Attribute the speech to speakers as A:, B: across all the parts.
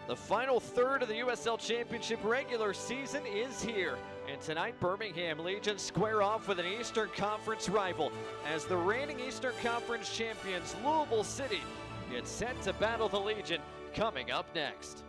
A: The final third of the USL Championship regular season is here. And tonight, Birmingham Legion square off with an Eastern Conference rival as the reigning Eastern Conference champions Louisville City get set to battle the Legion coming up next.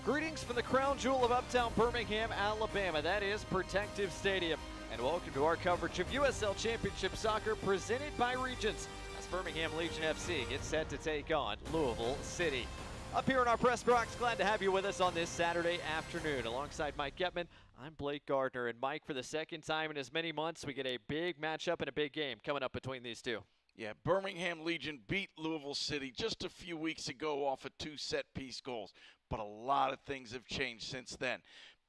A: Greetings from the crown jewel of uptown Birmingham, Alabama. That is Protective Stadium. And welcome to our coverage of USL Championship Soccer presented by Regents as Birmingham Legion FC gets set to take on Louisville City. Up here in our press box, glad to have you with us on this Saturday afternoon. Alongside Mike Getman, I'm Blake Gardner. And Mike, for the second time in as many months, we get a big matchup and a big game coming up between these two.
B: Yeah, Birmingham Legion beat Louisville City just a few weeks ago off of 2 set-piece goals. But a lot of things have changed since then.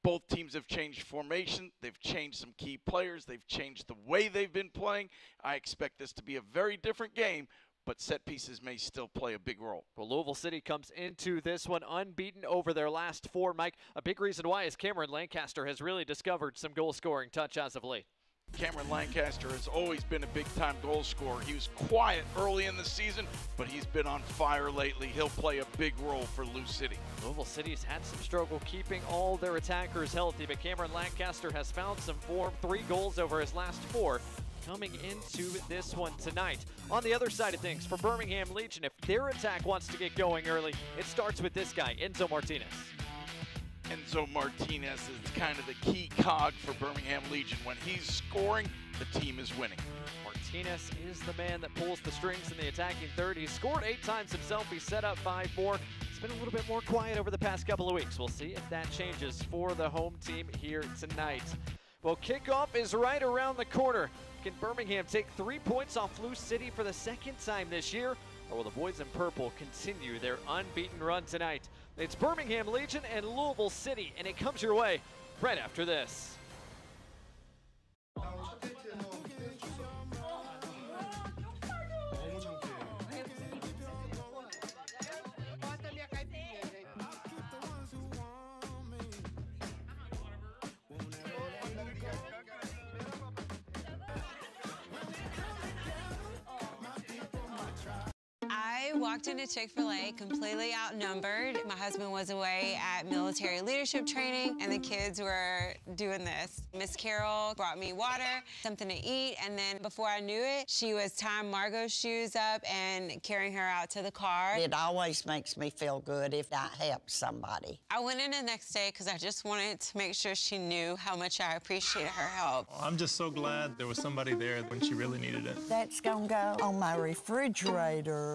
B: Both teams have changed formation. They've changed some key players. They've changed the way they've been playing. I expect this to be a very different game, but set pieces may still play a big role.
A: Well, Louisville City comes into this one unbeaten over their last 4. Mike, a big reason why is Cameron Lancaster has really discovered some goal-scoring touch as of late.
B: Cameron Lancaster has always been a big-time goal scorer. He was quiet early in the season, but he's been on fire lately. He'll play a big role for Lou City.
A: Louisville City's had some struggle keeping all their attackers healthy, but Cameron Lancaster has found some form. 3 goals over his last 4 coming into this one tonight. On the other side of things, for Birmingham Legion, if their attack wants to get going early, it starts with this guy, Enzo Martinez.
B: Enzo Martinez is kind of the key cog for Birmingham Legion. When he's scoring, the team is winning.
A: Martinez is the man that pulls the strings in the attacking third. He's scored 8 times himself. He's set up 5 more. It's been a little bit more quiet over the past couple of weeks. We'll see if that changes for the home team here tonight. Well, kickoff is right around the corner. Can Birmingham take 3 points off Lou City for the second time this year? Or will the boys in purple continue their unbeaten run tonight? It's Birmingham Legion and Louisville City, and it comes your way right after this.
C: I walked into Chick-fil-A completely outnumbered. My husband was away at military leadership training, and the kids were doing this. Miss Carol brought me water, something to eat, and then before I knew it, she was tying Margot's shoes up and carrying her out to the car.
D: It always makes me feel good if I help somebody.
C: I went in the next day because I just wanted to make sure she knew how much I appreciated her help.
E: I'm just so glad there was somebody there when she really needed it.
D: That's gonna go on my refrigerator.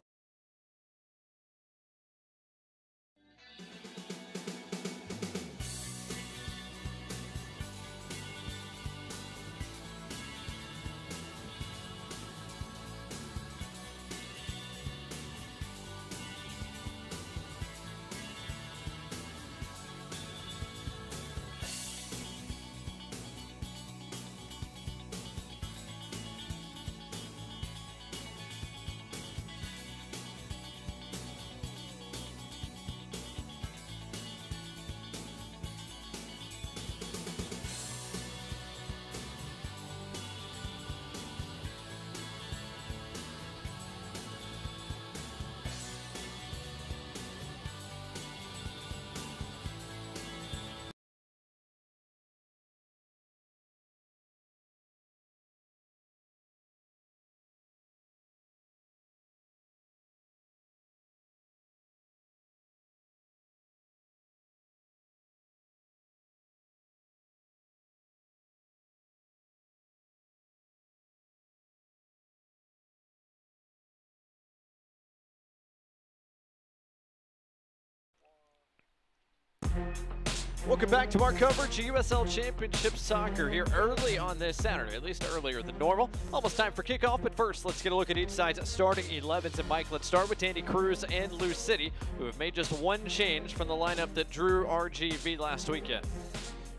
A: Welcome back to our coverage of USL Championship Soccer here early on this Saturday, at least earlier than normal. Almost time for kickoff, but first let's get a look at each side's starting 11s. And Mike, let's start with Danny Cruz and Lou City, who have made just one change from the lineup that drew RGV last weekend.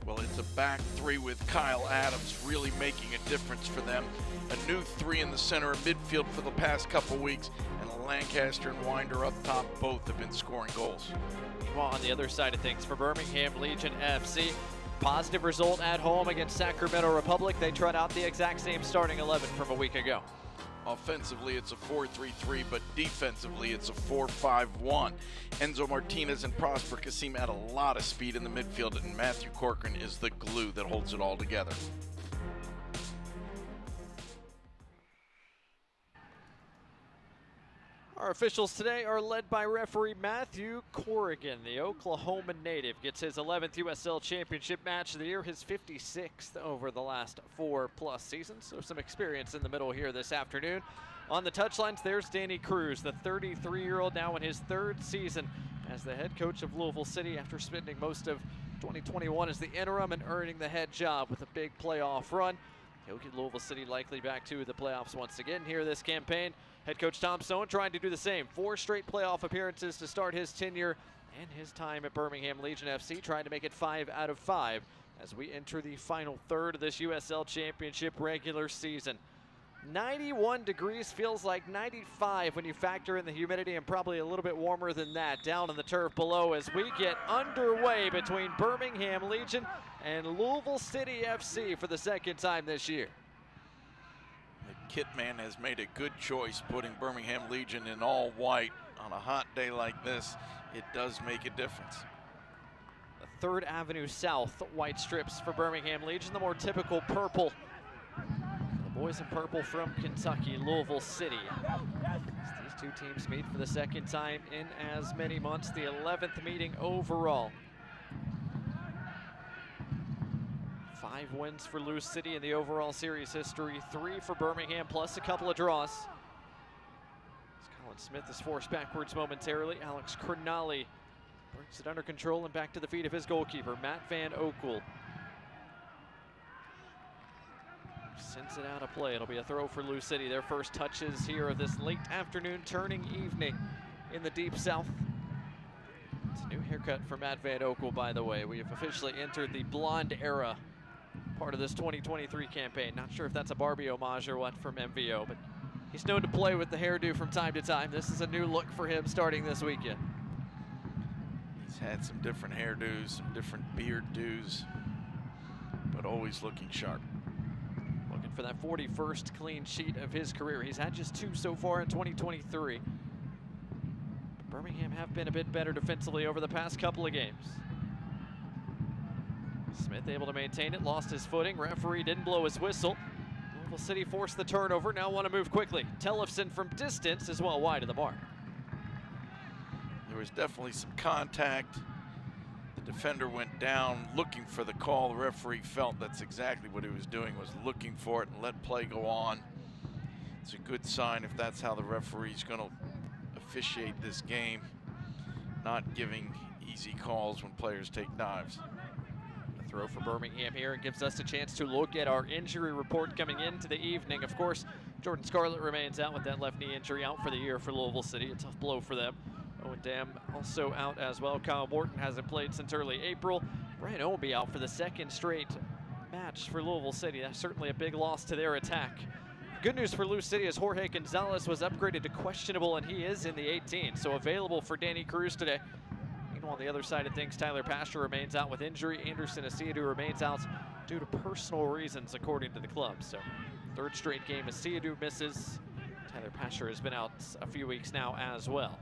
B: Well, it's a back 3 with Kyle Adams really making a difference for them. A new 3 in the center of midfield for the past couple weeks, and Lancaster and Winder up top both have been scoring goals.
A: Meanwhile, on the other side of things, for Birmingham Legion FC, positive result at home against Sacramento Republic. They trot out the exact same starting 11 from a week ago.
B: Offensively, it's a 4-3-3, but defensively, it's a 4-5-1. Enzo Martinez and Prosper Kasim add a lot of speed in the midfield, and Matthew Corcoran is the glue that holds it all together.
A: Our officials today are led by referee Matthew Corrigan. The Oklahoma native gets his 11th USL Championship match of the year, his 56th over the last 4+ seasons. So some experience in the middle here this afternoon. On the touchlines, there's Danny Cruz, the 33-year-old, now in his 3rd season as the head coach of Louisville City after spending most of 2021 as the interim and earning the head job with a big playoff run. He'll get Louisville City likely back to the playoffs once again here this campaign. Head coach Tom Stone trying to do the same. 4 straight playoff appearances to start his tenure and his time at Birmingham Legion FC, trying to make it 5 out of 5 as we enter the final third of this USL Championship regular season. 91 degrees feels like 95 when you factor in the humidity, and probably a little bit warmer than that down on the turf below as we get underway between Birmingham Legion and Louisville City FC for the 2nd time this year.
B: The kit man has made a good choice putting Birmingham Legion in all white on a hot day like this. It does make a difference.
A: The 3rd Avenue South white strips for Birmingham Legion, the more typical purple. The boys in purple from Kentucky, Louisville City. As these two teams meet for the 2nd time in as many months, the 11th meeting overall. 5 wins for Louisville City in the overall series history, 3 for Birmingham, plus a couple of draws. As Colin Smith is forced backwards momentarily, Alex Crognali brings it under control and back to the feet of his goalkeeper, Matt Van Oekel. Sends it out of play. It'll be a throw for Louisville City. Their first touches here of this late afternoon turning evening in the Deep South. It's a new haircut for Matt Van Oekel, by the way. We have officially entered the blonde era, part of this 2023 campaign. Not sure if that's a Barbie homage or what from MVO, but he's known to play with the hairdo from time to time. This is a new look for him starting this weekend.
B: He's had some different hairdos, some different beard do's, but always looking sharp.
A: Looking for that 41st clean sheet of his career. He's had just 2 so far in 2023. But Birmingham have been a bit better defensively over the past couple of games. Smith able to maintain it, lost his footing. Referee didn't blow his whistle. Louisville City forced the turnover, now want to move quickly. Tellefson from distance is well wide of the mark.
B: There was definitely some contact. The defender went down looking for the call. The referee felt that's exactly what he was doing, was looking for it and let play go on. It's a good sign if that's how the referee's going to officiate this game, not giving easy calls when players take dives.
A: A throw for Birmingham here and gives us a chance to look at our injury report coming into the evening. Of course, Jordan Scarlett remains out with that left knee injury, out for the year for Louisville City. A tough blow for them. Owen Dam also out as well. Kyle Morton hasn't played since early April. Brian Owenby out for the 2nd straight match for Louisville City. That's certainly a big loss to their attack. Good news for Louisville City is Jorge Gonzalez was upgraded to questionable, and he is in the 18, so available for Danny Cruz today. Meanwhile, on the other side of things, Tyler Pastor remains out with injury. Anderson Asiadu remains out due to personal reasons, according to the club. So 3rd straight game Asiadu misses. Tyler Pastor has been out a few weeks now as well.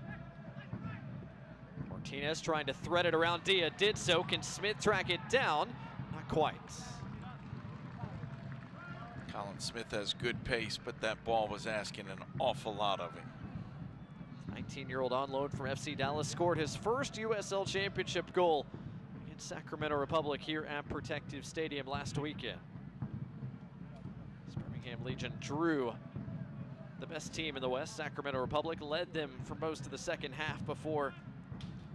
A: Martinez trying to thread it around Dia, did so. Can Smith track it down? Not quite.
B: Colin Smith has good pace, but that ball was asking an awful lot of him.
A: 19-year-old on loan from FC Dallas scored his first USL Championship goal against Sacramento Republic here at Protective Stadium last weekend. Birmingham Legion drew the best team in the West. Sacramento Republic led them for most of the 2nd half before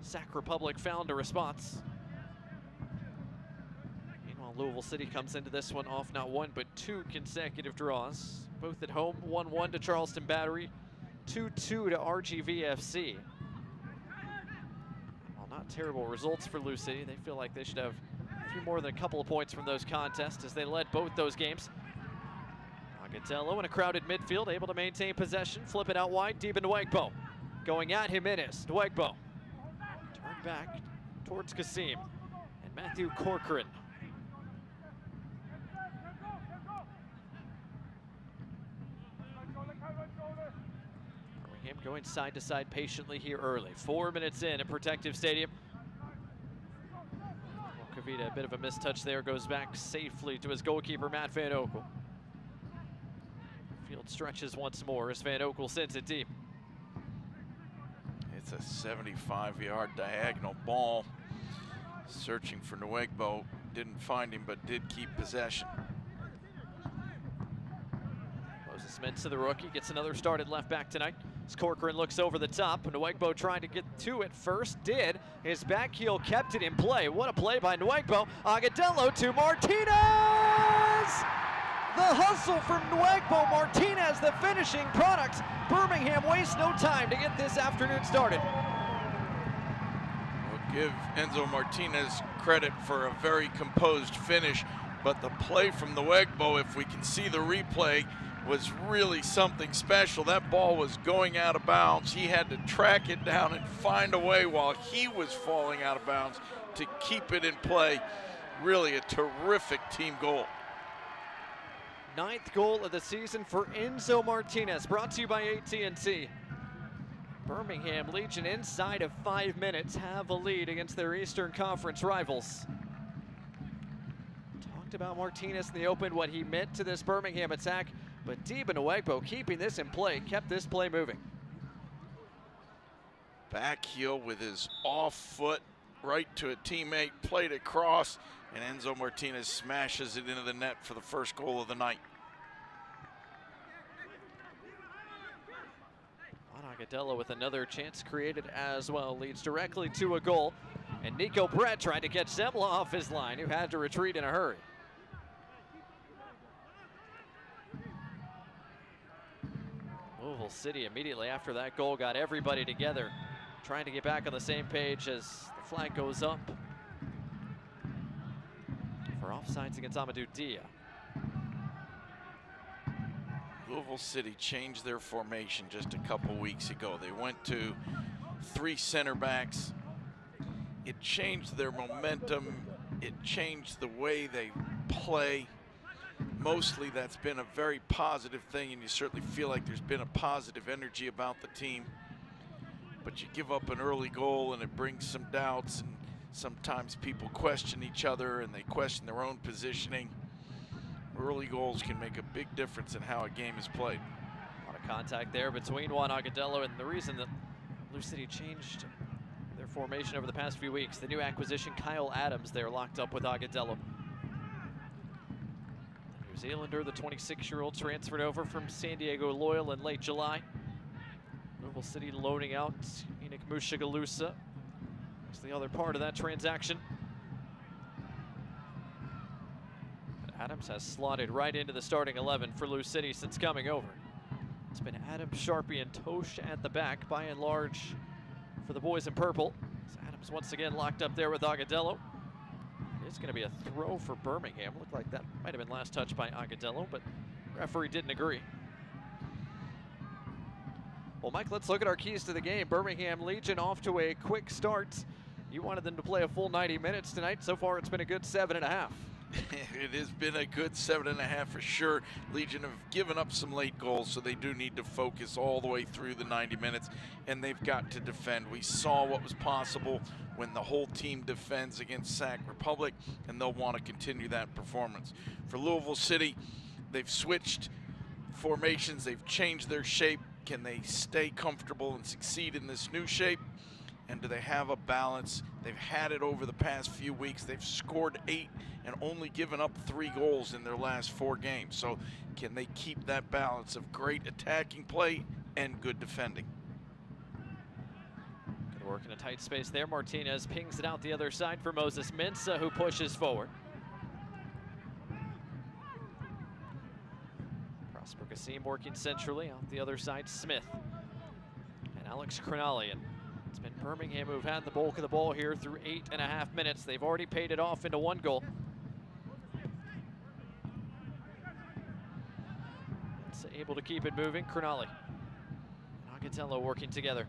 A: Sac Republic found a response. Meanwhile, Louisville City comes into this one off not 1 but 2 consecutive draws, both at home. 1-1 to Charleston Battery, 2-2 to RGVFC. Well, not terrible results for Louisville City. They feel like they should have a few more than a couple of points from those contests as they led both those games. Agudelo in a crowded midfield, able to maintain possession, flip it out wide, deep into Nwegbo. Going at Jimenez, Nwegbo. Turn back towards Kasim and Matthew Corcoran. Birmingham going side to side patiently here early. 4 minutes in at Protective Stadium. Kavita, a bit of a mistouch there, goes back safely to his goalkeeper, Matt Van Oekel. Field stretches once more as Van Oekel sends it deep.
B: It's a 75-yard diagonal ball. Searching for Nwegbo. Didn't find him, but did keep possession.
A: Moses Mensah, the rookie, gets another start at left back tonight. As Corcoran looks over the top, and Nwegbo trying to get to it first, did. His back heel kept it in play. What a play by Nwegbo. Agudelo to Martinez! The hustle from Nwegbo. Martinez, the finishing product. Birmingham wastes no time to get this afternoon started.
B: We'll give Enzo Martinez credit for a very composed finish, but the play from Nwegbo, if we can see the replay, was really something special. That ball was going out of bounds. He had to track it down and find a way while he was falling out of bounds to keep it in play. Really a terrific team goal.
A: 9th goal of the season for Enzo Martinez, brought to you by AT&T. Birmingham Legion inside of 5 minutes have a lead against their Eastern Conference rivals. Talked about Martinez in the open, what he meant to this Birmingham attack, but Deba Nwegbo keeping this in play, kept this play moving.
B: Back heel with his off foot right to a teammate, played across, and Enzo Martinez smashes it into the net for the first goal of the night.
A: Agudelo with another chance created as well, leads directly to a goal. And Nico Brett tried to catch Zemla off his line, who had to retreat in a hurry. Louisville City immediately after that goal got everybody together, trying to get back on the same page as the flag goes up for offsides against Amadou Dia.
B: Louisville City changed their formation just a couple weeks ago. They went to 3 center backs. It changed their momentum. It changed the way they play. Mostly that's been a very positive thing, and you certainly feel like there's been a positive energy about the team. But you give up an early goal and it brings some doubts, and sometimes people question each other and they question their own positioning. Early goals can make a big difference in how a game is played.
A: A lot of contact there between Juan Agudelo, and the reason that Blue City changed their formation over the past few weeks, the new acquisition, Kyle Adams, there locked up with Agudelo. The New Zealander, the 26-year-old, transferred over from San Diego Loyal in late July. Louisville City loaning out Enoch Mushagalusa. That's the other part of that transaction. Adams has slotted right into the starting 11 for Lou City since coming over. It's been Adams, Sharpie, and Tosh at the back, by and large, for the boys in purple. So Adams once again locked up there with Agudelo. It's going to be a throw for Birmingham. Looked like that might have been last touch by Agudelo, but referee didn't agree. Well, Mike, let's look at our keys to the game. Birmingham Legion off to a quick start. You wanted them to play a full 90 minutes tonight. So far, it's been a good 7.5.
B: It has been a good 7.5 for sure. Legion have given up some late goals, so they do need to focus all the way through the 90 minutes, and they've got to defend. We saw what was possible when the whole team defends against Sac Republic, and they'll want to continue that performance. For Louisville City, they've switched formations, they've changed their shape. Can they stay comfortable and succeed in this new shape? And do they have a balance? They've had it over the past few weeks. They've scored 8 and only given up 3 goals in their last 4 games. So can they keep that balance of great attacking play and good defending?
A: Good work in a tight space there. Martinez pings it out the other side for Moses Mensah, who pushes forward. Prosper Kasim working centrally. Out the other side, Smith and Alex Cronalian. It's been Birmingham who've had the bulk of the ball here through 8.5 minutes. They've already paid it off into 1 goal. able to keep it moving. Crognale and Agotello working together.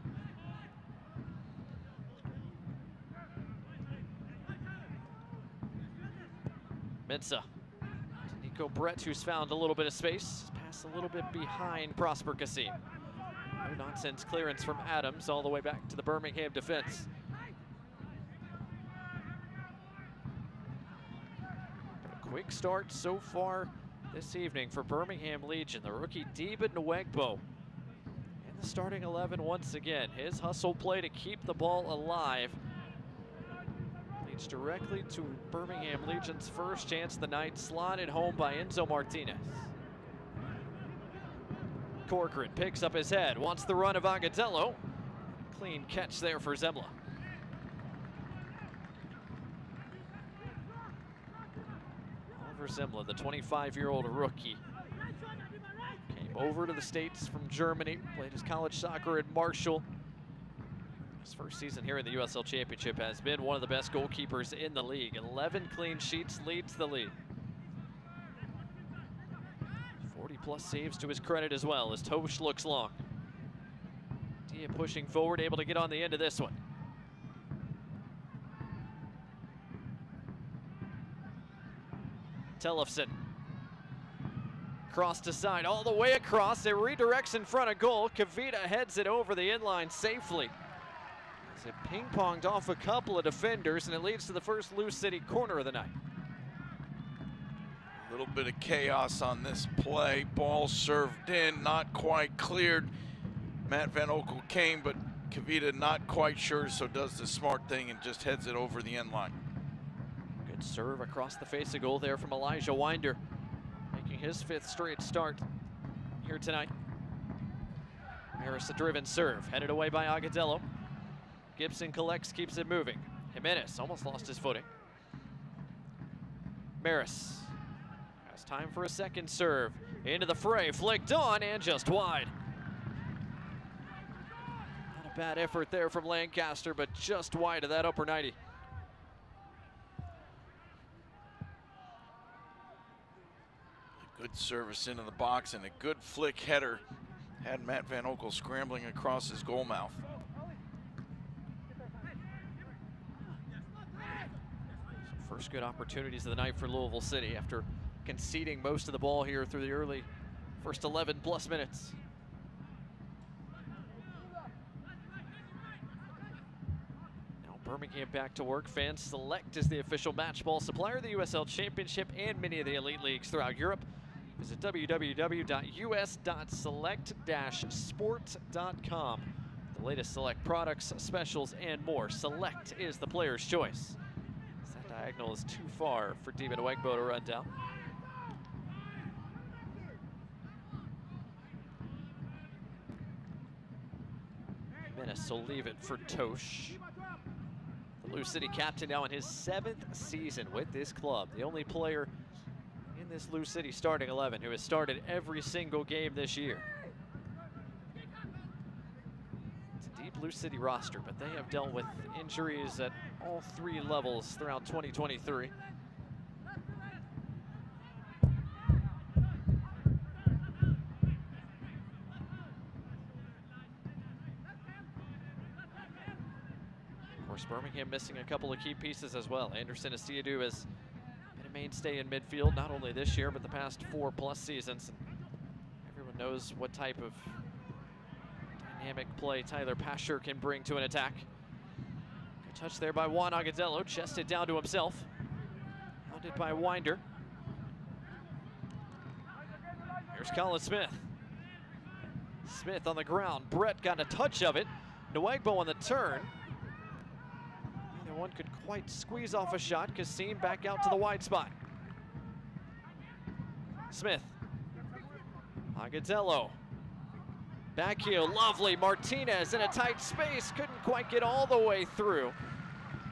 A: Mensah. Nico Brett, who's found a little bit of space. Pass a little bit behind Prosper Kassim. No nonsense clearance from Adams all the way back to the Birmingham defense. A quick start so far this evening for Birmingham Legion. The rookie David Nwegbo in the starting 11 once again. His hustle play to keep the ball alive leads directly to Birmingham Legion's first chance of the night, slotted home by Enzo Martinez. Corcoran picks up his head, wants the run of Agotello. Clean catch there for Zemla. Oliver Zemla, the 25-year-old rookie, came over to the States from Germany, played his college soccer at Marshall. His first season here in the USL Championship has been one of the best goalkeepers in the league. 11 clean sheets, leads the league. 40+ saves to his credit as well as Tosh looks long. Dia pushing forward, able to get on the end of this one. Tellefsen. Cross to side, all the way across. It redirects in front of goal. Kavita heads it over the inline safely. As it ping-ponged off a couple of defenders, and it leads to the first Lou City corner of the night.
B: A little bit of chaos on this play. Ball served in, not quite cleared. Matt Van Oekel came, but Kavita not quite sure, so does the smart thing and just heads it over the end line.
A: Good serve across the face of goal there from Elijah Winder, making his 5th straight start here tonight. Maris a driven serve, headed away by Agotello. Gibson collects, keeps it moving. Jimenez almost lost his footing. Maris has time for a second serve. Into the fray, flicked on and just wide. Not a bad effort there from Lancaster, but just wide of that upper 90.
B: A good service into the box and a good flick header had Matt Van Oekel scrambling across his goal mouth.
A: First good opportunities of the night for Louisville City after conceding most of the ball here through the early first 11+ minutes. Now Birmingham back to work. Fans Select is the official match ball supplier of the USL Championship and many of the elite leagues throughout Europe. Visit www.us.select-sport.com. The latest Select products, specials, and more. Select is the player's choice. Diagonal is too far for David Nwegbo to run down. Jimenez will leave it for Tosh. The Lou City captain now in his 7th season with this club. The only player in this Lou City starting 11 who has started every single game this year. It's a deep Lou City roster, but they have dealt with injuries at all 3 levels throughout 2023. Of course, Birmingham missing a couple of key pieces as well. Anderson Asiadu has been a mainstay in midfield, not only this year, but the past 4+ seasons. And everyone knows what type of dynamic play Tyler Pasher can bring to an attack. Good touch there by Juan Agotello, chested down to himself. Hounded by Winder. Here's Colin Smith. Smith on the ground. Brett got a touch of it. Nwegbo on the turn. Neither one could quite squeeze off a shot. Kassim back out to the wide spot. Smith. Agotello. Back heel, lovely. Martinez in a tight space. Couldn't quite get all the way through.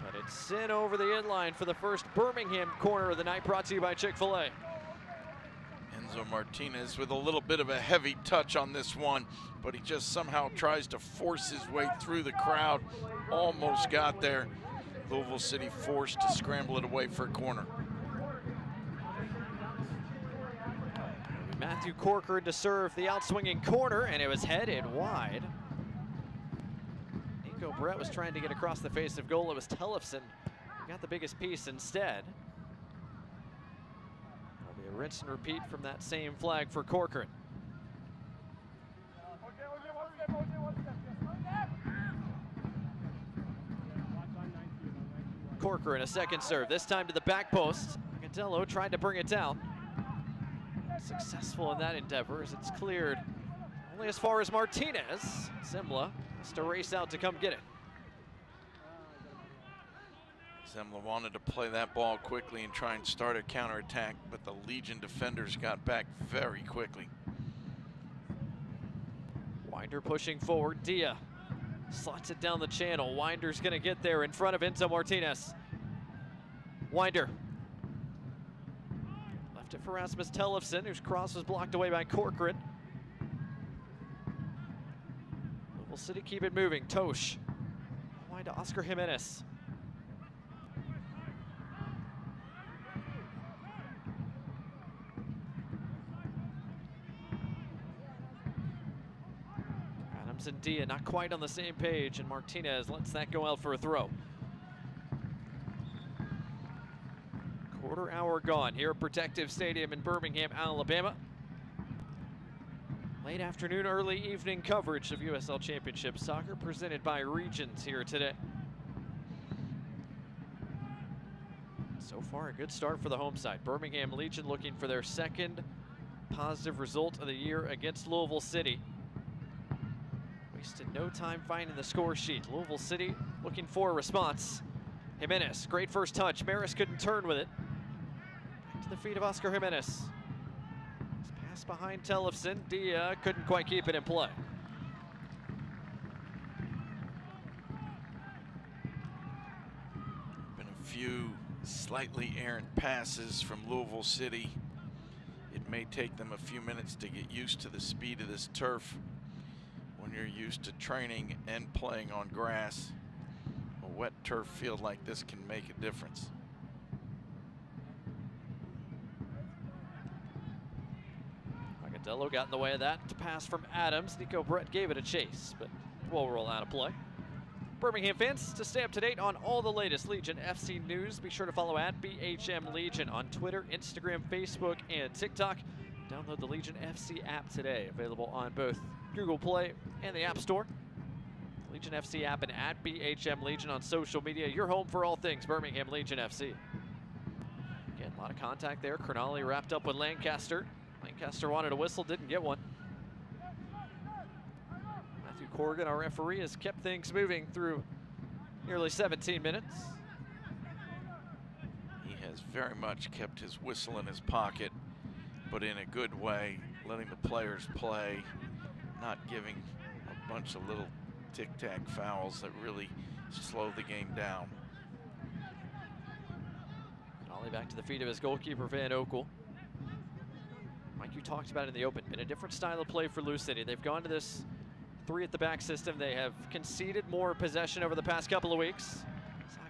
A: But it's sent over the inline for the first Birmingham corner of the night, brought to you by Chick-fil-A.
B: Enzo Martinez with a little bit of a heavy touch on this one, but he just somehow tries to force his way through the crowd. Almost got there. Louisville City forced to scramble it away for a corner.
A: Matthew Corcoran to serve the outswinging corner, and it was headed wide. Nico Brett was trying to get across the face of goal. It was Tellefson who got the biggest piece instead. There'll be a rinse and repeat from that same flag for Corcoran. Corcoran, a second serve, this time to the back post. Agadello tried to bring it down. Successful in that endeavor as it's cleared only as far as Martinez. Zemla has to race out to come get it.
B: Zemla wanted to play that ball quickly and try and start a counterattack, but the Legion defenders got back very quickly.
A: Winder pushing forward. Dia slots it down the channel. Winder's going to get there in front of Enzo Martinez. Winder. Left it for Rasmus Tellefson, whose cross was blocked away by Corcoran. Louisville City keep it moving. Tosh. Wide to Oscar Jimenez. And Dia not quite on the same page, and Martinez lets that go out for a throw. Quarter hour gone here at Protective Stadium in Birmingham, Alabama. Late afternoon, early evening coverage of USL Championship Soccer presented by Regions here today. So far, a good start for the home side. Birmingham Legion looking for their second positive result of the year against Louisville City. Wasted no time finding the score sheet. Louisville City looking for a response. Jimenez, great first touch. Maris couldn't turn with it. Back to the feet of Oscar Jimenez. Pass behind Tellefson. Dia couldn't quite keep it in play.
B: Been a few slightly errant passes from Louisville City. It may take them a few minutes to get used to the speed of this turf. When you're used to training and playing on grass, a wet turf field like this can make a difference.
A: Agadello got in the way of that. Pass from Adams. Nico Brett gave it a chase, but will roll out of play. Birmingham fans, to stay up to date on all the latest Legion FC news, be sure to follow at BHM Legion on Twitter, Instagram, Facebook, and TikTok. Download the Legion FC app today, available on both Google Play and the App Store. Legion FC app and at BHM Legion on social media. Your home for all things Birmingham Legion FC. Again, a lot of contact there. Cronulla wrapped up with Lancaster. Lancaster wanted a whistle, didn't get one. Matthew Corrigan, our referee, has kept things moving through nearly 17 minutes.
B: He has very much kept his whistle in his pocket, but in a good way, letting the players play, not giving a bunch of little tic-tac fouls that really slow the game down.
A: Ollie back to the feet of his goalkeeper, Van Oekel. Mike, you talked about it in the open. Been a different style of play for Lou City. They've gone to this three-at-the-back system. They have conceded more possession over the past couple of weeks.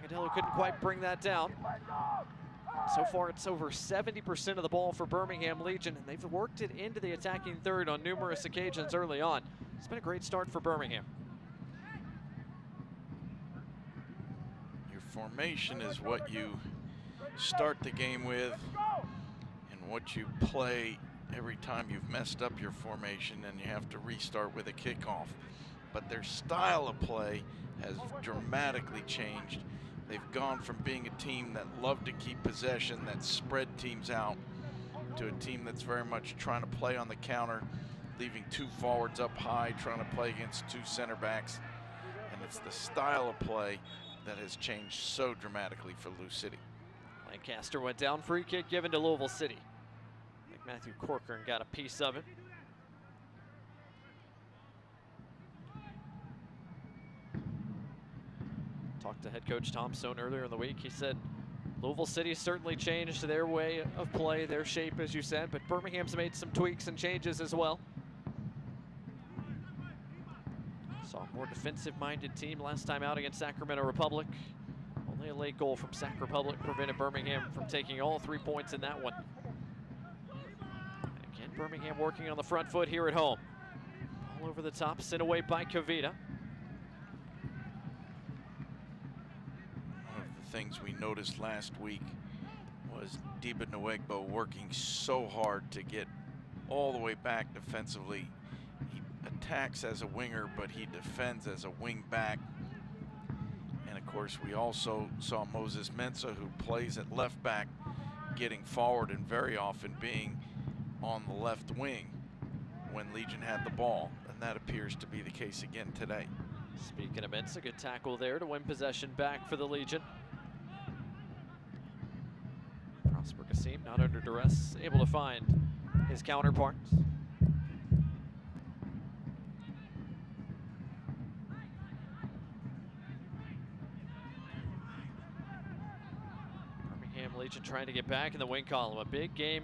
A: Agadello couldn't quite bring that down. So far, it's over 70% of the ball for Birmingham Legion, and they've worked it into the attacking third on numerous occasions early on. It's been a great start for Birmingham.
B: Your formation is what you start the game with and what you play every time you've messed up your formation and you have to restart with a kickoff. But their style of play has dramatically changed. They've gone from being a team that loved to keep possession, that spread teams out, to a team that's very much trying to play on the counter, leaving two forwards up high, trying to play against two center backs. And it's the style of play that has changed so dramatically for Lou City.
A: Lancaster went down, free kick given to Louisville City. I think Matthew Corcoran got a piece of it. Talked to head coach Tom Stone earlier in the week. He said Louisville City certainly changed their way of play, their shape, as you said, but Birmingham's made some tweaks and changes as well. Saw a more defensive-minded team last time out against Sacramento Republic. Only a late goal from Sac Republic prevented Birmingham from taking all 3 points in that one. And again, Birmingham working on the front foot here at home. All over the top, sent away by Kavita.
B: One of the things we noticed last week was Diba Nwegbo working so hard to get all the way back defensively. He attacks as a winger, but he defends as a wing back. And of course, we also saw Moses Mensah, who plays at left back, getting forward and very often being on the left wing when Legion had the ball. And that appears to be the case again today.
A: Speaking of Mensah, good tackle there to win possession back for the Legion. Prosper Kasim not under duress, able to find his counterparts. Birmingham Legion trying to get back in the win column. A big game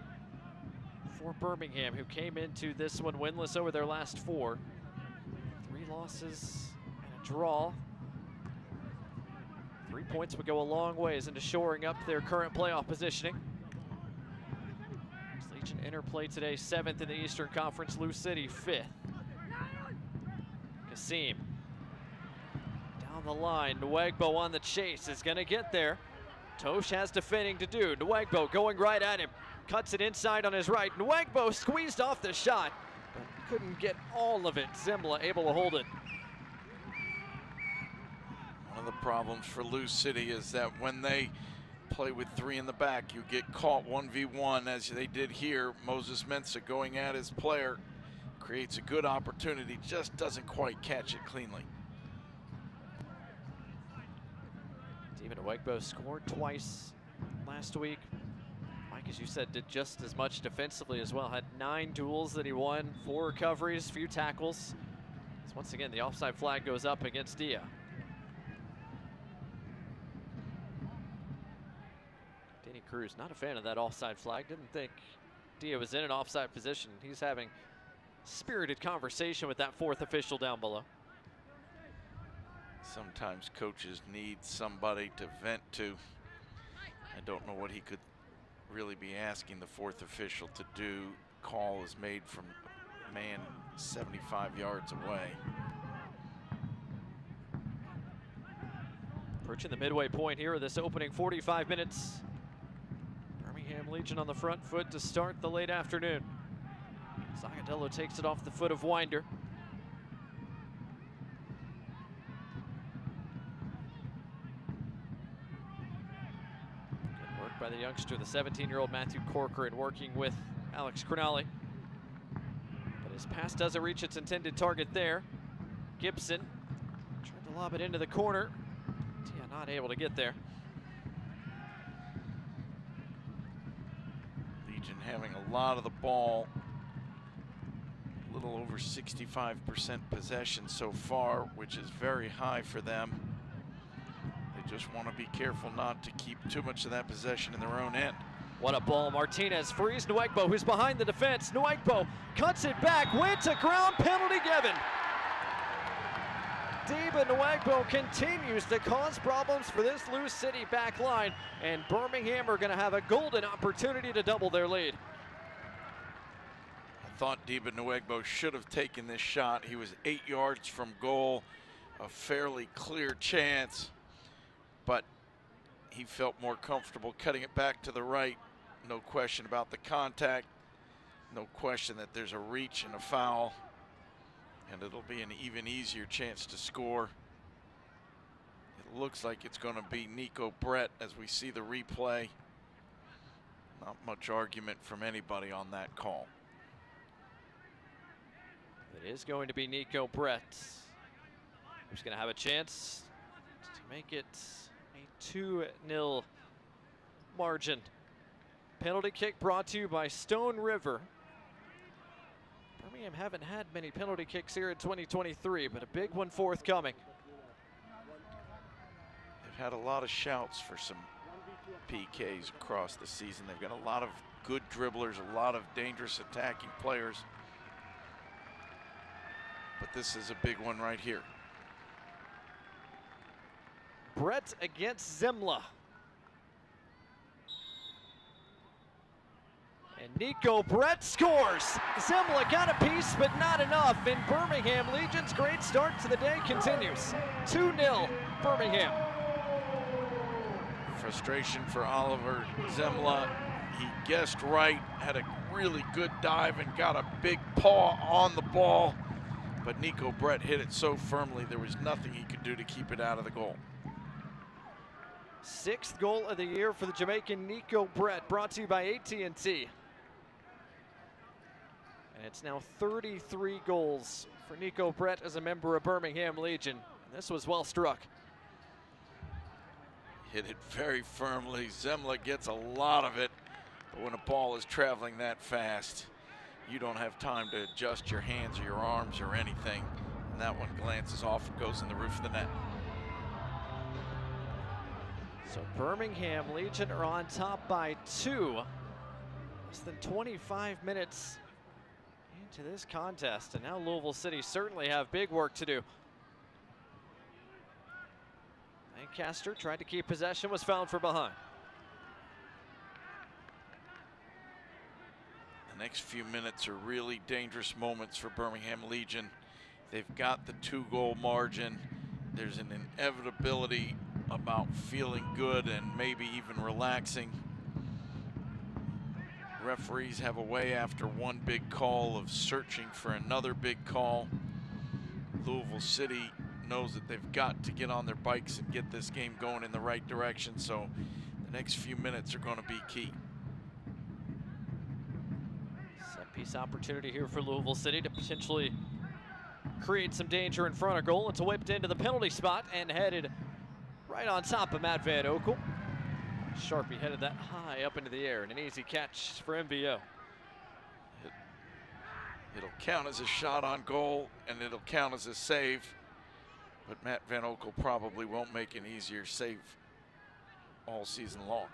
A: for Birmingham, who came into this one winless over their last 4. 3 losses and a draw. 3 points would go a long ways into shoring up their current playoff positioning. Legion enter play today 7th in the Eastern Conference, Lou City 5th. Kasim down the line, Nwegbo on the chase, is gonna get there. Tosh has defending to do. Nwegbo going right at him, cuts it inside on his right. Nwegbo squeezed off the shot, but couldn't get all of it. Zimla able to hold it.
B: One of the problems for Lou City is that when they play with 3 in the back, you get caught 1v1 as they did here. Moses Mensah going at his player creates a good opportunity, just doesn't quite catch it cleanly.
A: Diba Nwegbo scored twice last week. Mike, as you said, did just as much defensively as well. Had 9 duels that he won, 4 recoveries, few tackles. So once again, the offside flag goes up against Dia. Danny Cruz, not a fan of that offside flag. Didn't think Dia was in an offside position. He's having spirited conversation with that 4th official down below.
B: Sometimes coaches need somebody to vent to. I don't know what he could really be asking the 4th official to do. Call is made from a man 75 yards away.
A: Approaching the midway point here of this opening 45 minutes. Birmingham Legion on the front foot to start the late afternoon. Zagadello takes it off the foot of Winder. Good work by the youngster, the 17-year-old Matthew Corcoran, working with Alex Cronali. But his pass doesn't reach its intended target there. Gibson tried to lob it into the corner. Tia not able to get there.
B: Legion having a lot of the ball. A little over 65% possession so far, which is very high for them. They just want to be careful not to keep too much of that possession in their own end.
A: What a ball. Martinez frees Nwegbo, who's behind the defense. Nwegbo cuts it back, went to ground, penalty given. Diba Nwegbo continues to cause problems for this Lou City back line, and Birmingham are going to have a golden opportunity to double their lead.
B: I thought Diba Nwegbo should have taken this shot. He was 8 yards from goal, a fairly clear chance, but he felt more comfortable cutting it back to the right. No question about the contact. No question that there's a reach and a foul, and it'll be an even easier chance to score. It looks like it's going to be Nico Brett as we see the replay. Not much argument from anybody on that call.
A: It is going to be Nico Brett, who's going to have a chance to make it a 2-0 margin. Penalty kick brought to you by Stone River. Birmingham haven't had many penalty kicks here in 2023, but a big one forthcoming.
B: They've had a lot of shouts for some PKs across the season. They've got a lot of good dribblers, a lot of dangerous attacking players. But this is a big one right here.
A: Brett against Zimla. And Nico Brett scores. Zembla got a piece, but not enough. And Birmingham Legion's great start to the day continues. 2-0 Birmingham.
B: Frustration for Oliver Zembla. He guessed right, had a really good dive and got a big paw on the ball. But Nico Brett hit it so firmly there was nothing he could do to keep it out of the goal.
A: 6th goal of the year for the Jamaican Nico Brett, brought to you by AT&T. And it's now 33 goals for Nico Brett as a member of Birmingham Legion. And this was well struck.
B: Hit it very firmly. Zembla gets a lot of it, but when a ball is traveling that fast, you don't have time to adjust your hands or your arms or anything. And that one glances off and goes in the roof of the net.
A: So Birmingham Legion are on top by 2. Less than 25 minutes into this contest, and now Louisville City certainly have big work to do. Lancaster tried to keep possession, was fouled for behind.
B: The next few minutes are really dangerous moments for Birmingham Legion. They've got the 2-goal margin. There's an inevitability about feeling good and maybe even relaxing. Referees have a way after one big call of searching for another big call. Louisville City knows that they've got to get on their bikes and get this game going in the right direction, so the next few minutes are going to be key.
A: Set piece opportunity here for Louisville City to potentially create some danger in front of goal. It's whipped into the penalty spot and headed right on top of Matt Van Oekel. Sharpie headed that high up into the air, and an easy catch for MVO.
B: It'll count as a shot on goal, and it'll count as a save, but Matt Van Oekel probably won't make an easier save all season long.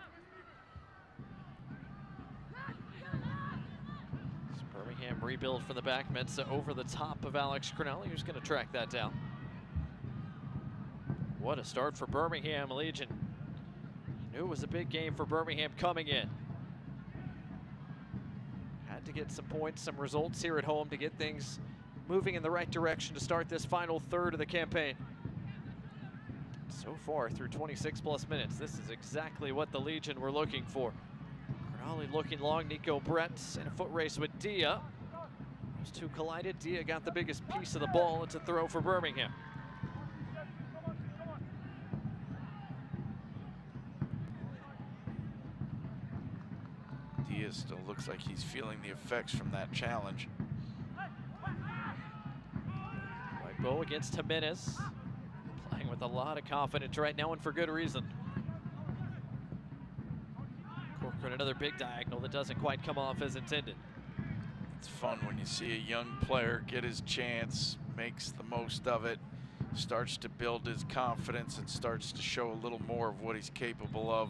A: So Birmingham rebuild from the back. Mensah over the top of Alex Cronelli, who's going to track that down. What a start for Birmingham Legion. Knew it was a big game for Birmingham coming in. Had to get some points, some results here at home to get things moving in the right direction to start this final third of the campaign. So far through 26+ minutes, this is exactly what the Legion were looking for. Cronelli looking long, Nico Brett in a foot race with Dia. Those two collided. Dia got the biggest piece of the ball. It's a throw for Birmingham.
B: Dia still looks like he's feeling the effects from that challenge.
A: Right goal against Jimenez. Playing with a lot of confidence right now, and for good reason. Corcoran, another big diagonal that doesn't quite come off as intended.
B: It's fun when you see a young player get his chance, makes the most of it, starts to build his confidence, and starts to show a little more of what he's capable of.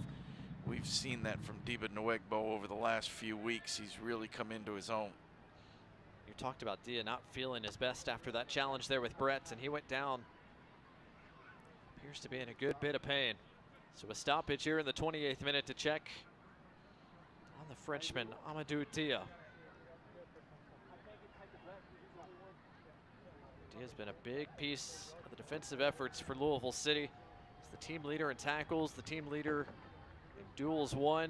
B: We've seen that from Diba Nwegbo over the last few weeks. He's really come into his own.
A: You talked about Dia not feeling his best after that challenge there with Brett, and he went down. Appears to be in a good bit of pain. So a stoppage here in the 28th minute to check on the Frenchman, Amadou Dia. Dia's been a big piece of the defensive efforts for Louisville City. He's the team leader in tackles, the team leader in duels won.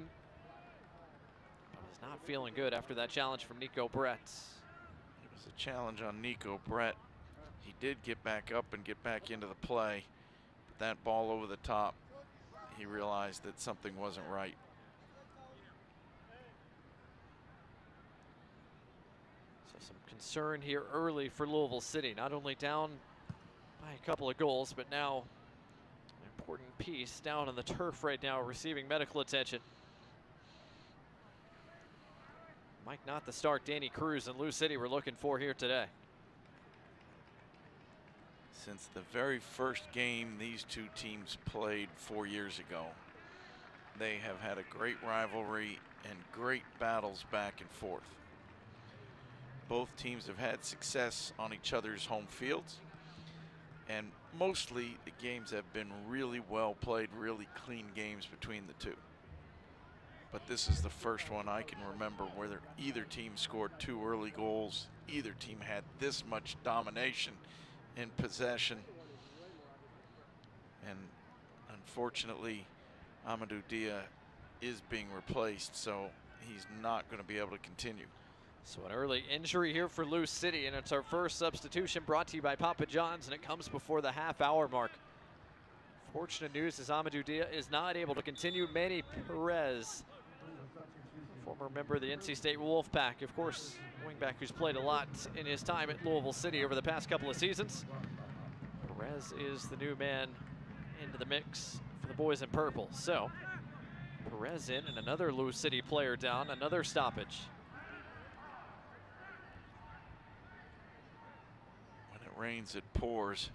A: But he's not feeling good after that challenge from Nico Brett.
B: It was a challenge on Nico Brett. He did get back up and get back into the play. But that ball over the top, he realized that something wasn't right.
A: So some concern here early for Louisville City. Not only down by a couple of goals, but now an important piece down on the turf right now receiving medical attention. Mike, not the start Danny Cruz and Lou City were looking for here today.
B: Since the very first game these two teams played 4 years ago, they have had a great rivalry and great battles back and forth. Both teams have had success on each other's home fields, and mostly the games have been really well played, really clean games between the two. but this is the first one I can remember where either team scored 2 early goals. Either team had this much domination in possession. And unfortunately, Amadou Dia is being replaced, so he's not going to be able to continue.
A: So an early injury here for Lou City, and it's our first substitution brought to you by Papa John's, and it comes before the half-hour mark. Fortunate news is Amadou Dia is not able to continue. Manny Perez, former member of the NC State Wolfpack, of course, wingback who's played a lot in his time at Louisville City over the past couple of seasons. Perez is the new man into the mix for the boys in purple. So Perez in and another Lou City player down, another stoppage.
B: When it rains, it pours.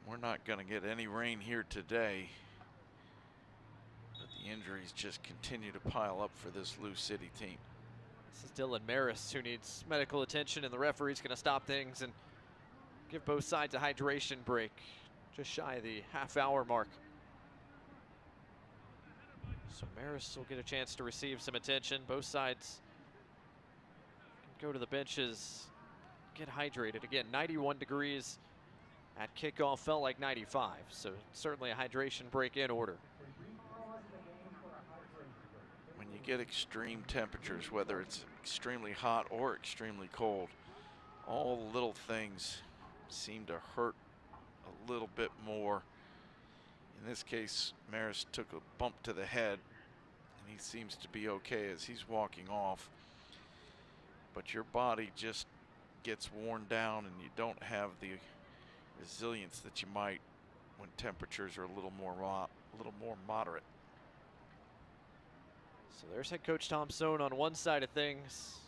B: We're not going to get any rain here today, but the injuries just continue to pile up for this Lou City team.
A: This is Dylan Maris who needs medical attention, and the referee's going to stop things and give both sides a hydration break just shy of the half-hour mark. So Maris will get a chance to receive some attention. Both sides can go to the benches, get hydrated. Again, 91 degrees at kickoff, felt like 95, so certainly a hydration break in order.
B: When you get extreme temperatures, whether it's extremely hot or extremely cold, all the little things seem to hurt a little bit more. In this case, Maris took a bump to the head, and he seems to be okay as he's walking off. But your body just gets worn down, and you don't have the resilience that you might when temperatures are a little more moderate.
A: So there's head coach Tom Sohn on one side of things.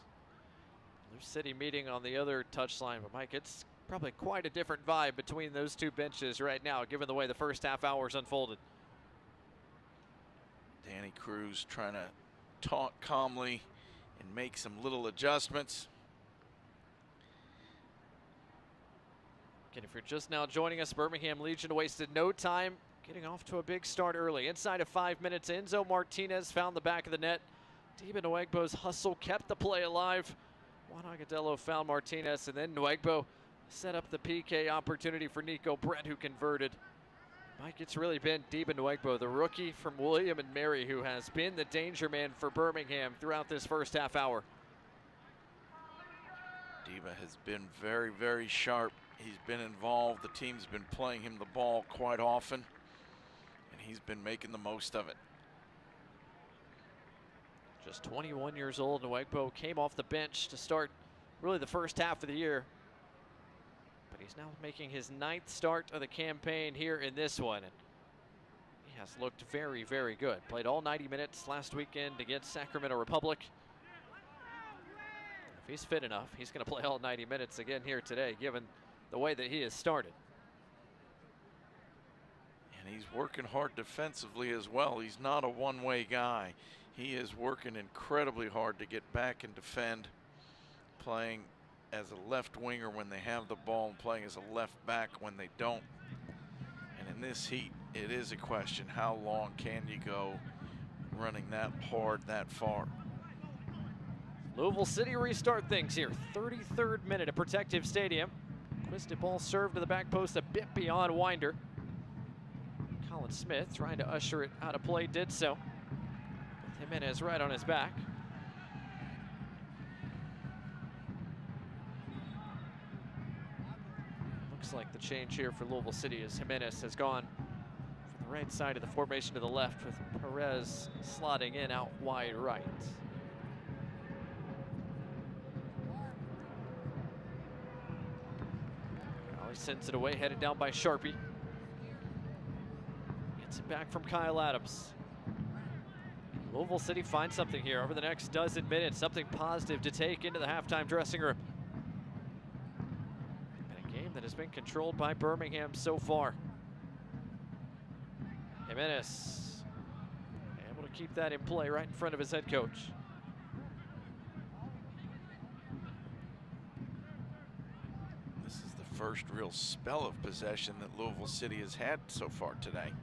A: Lou City meeting on the other touchline, but Mike, it's probably quite a different vibe between those two benches right now, given the way the first half hour's unfolded.
B: Danny Cruz trying to talk calmly and make some little adjustments.
A: And if you're just now joining us, Birmingham Legion wasted no time getting off to a big start early. Inside of 5 minutes, Enzo Martinez found the back of the net. Deba Nwegbo's hustle kept the play alive. Juan Agudelo found Martinez, and then Nwegbo set up the PK opportunity for Nico Brett, who converted. Mike, it's really been Deba Nwegbo, the rookie from William and Mary, who has been the danger man for Birmingham throughout this first half hour.
B: Deba has been very, very sharp. He's been involved. The team's been playing him the ball quite often, and he's been making the most of it.
A: Just 21 years old, Nwegbo came off the bench to start really the first half of the year. But he's now making his 9th start of the campaign here in this one. And he has looked very, very good. Played all 90 minutes last weekend against Sacramento Republic. If he's fit enough, he's going to play all 90 minutes again here today, given the way that he has started.
B: And he's working hard defensively as well. He's not a one-way guy. He is working incredibly hard to get back and defend, playing as a left winger when they have the ball and playing as a left back when they don't. And in this heat, it is a question, how long can you go running that hard that far?
A: Louisville City restart things here. 33rd minute at Protective Stadium. Twisted ball served to the back post a bit beyond Winder. Colin Smith trying to usher it out of play, did so. With Jimenez right on his back. Looks like the change here for Louisville City as Jimenez has gone from the right side of the formation to the left, with Perez slotting in out wide right. Sends it away, headed down by Sharpie. Gets it back from Kyle Adams. Louisville City finds something here over the next dozen minutes, something positive to take into the halftime dressing room. And a game that has been controlled by Birmingham so far. Jimenez able to keep that in play right in front of his head coach.
B: First real spell of possession that Louisville City has had so far today.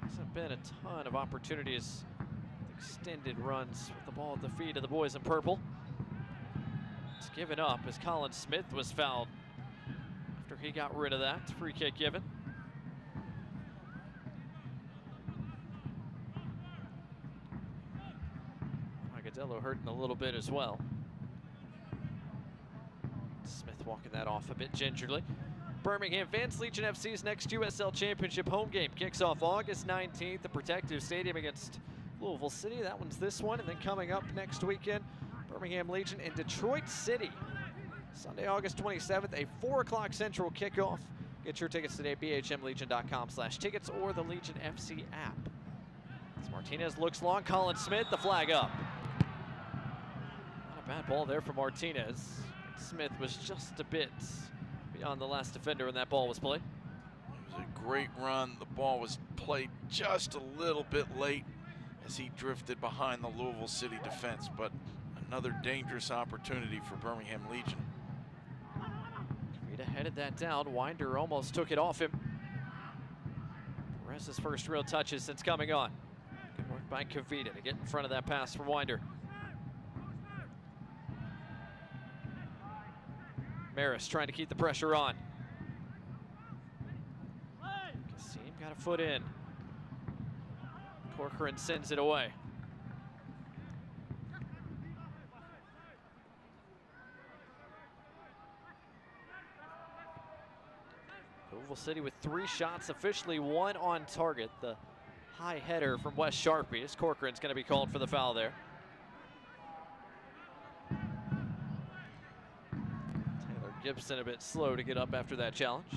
A: Hasn't been a ton of opportunities, extended runs with the ball at the feet of the boys in purple. It's given up as Colin Smith was fouled after he got rid of that. Free kick given. Agadello hurting a little bit as well. Smith walking that off a bit gingerly. Birmingham Vance Legion FC's next USL Championship home game kicks off August 19th at Protective Stadium against Louisville City. That one's this one, and then coming up next weekend, Birmingham Legion in Detroit City. Sunday, August 27th, a 4 o'clock Central kickoff. Get your tickets today, bhmlegion.com/tickets or the Legion FC app. As Martinez looks long, Colin Smith, the flag up. Not a bad ball there for Martinez. Smith was just a bit beyond the last defender when that ball was played.
B: It was a great run. The ball was played just a little bit late as he drifted behind the Louisville City defense, but another dangerous opportunity for Birmingham Legion.
A: Kavita headed that down. Winder almost took it off him. Perez's first real touches since coming on. Good work by Kavita to get in front of that pass from Winder. Maris trying to keep the pressure on. Kassim got a foot in. Corcoran sends it away. Louisville City with 3 shots, officially 1 on target. The high header from Wes Sharpie as Corcoran's going to be called for the foul there. Taylor Gibson a bit slow to get up after that challenge.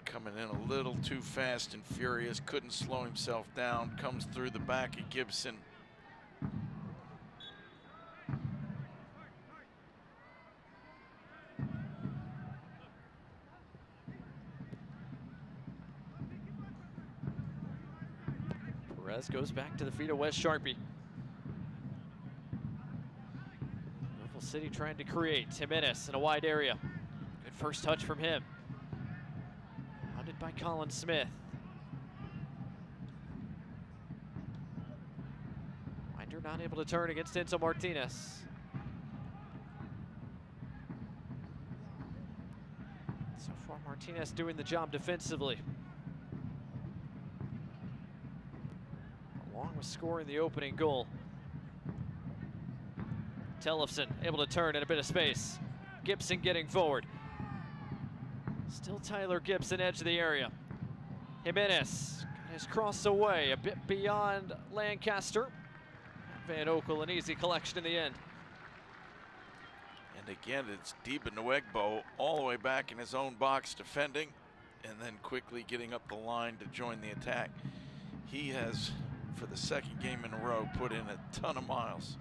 B: Coming in a little too fast and furious, couldn't slow himself down, comes through the back of Gibson.
A: Perez goes back to the feet of Wes Sharpie. Louisville City trying to create. Jimenez in a wide area. Good first touch from him. By Colin Smith. Winder not able to turn against Enzo Martinez. So far, Martinez doing the job defensively, along with scoring the opening goal. Tellefson able to turn in a bit of space. Gibson getting forward. Still Tyler Gibson, edge of the area. Jimenez got his cross away, a bit beyond Lancaster. Van Oekel, an easy collection in the end.
B: And again, it's Diba Nwegbo all the way back in his own box defending and then quickly getting up the line to join the attack. He has, for the second game in a row, put in a ton of miles.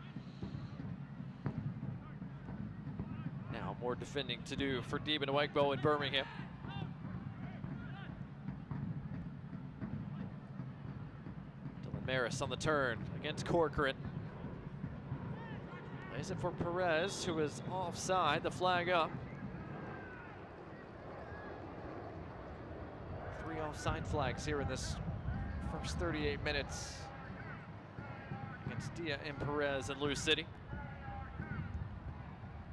A: Now more defending to do for Diba Nwegbo in Birmingham. Dylan Maris on the turn against Corcoran. Plays it for Perez, who is offside. The flag up. 3 offside flags here in this first 38 minutes against Dia and Perez and Lou City.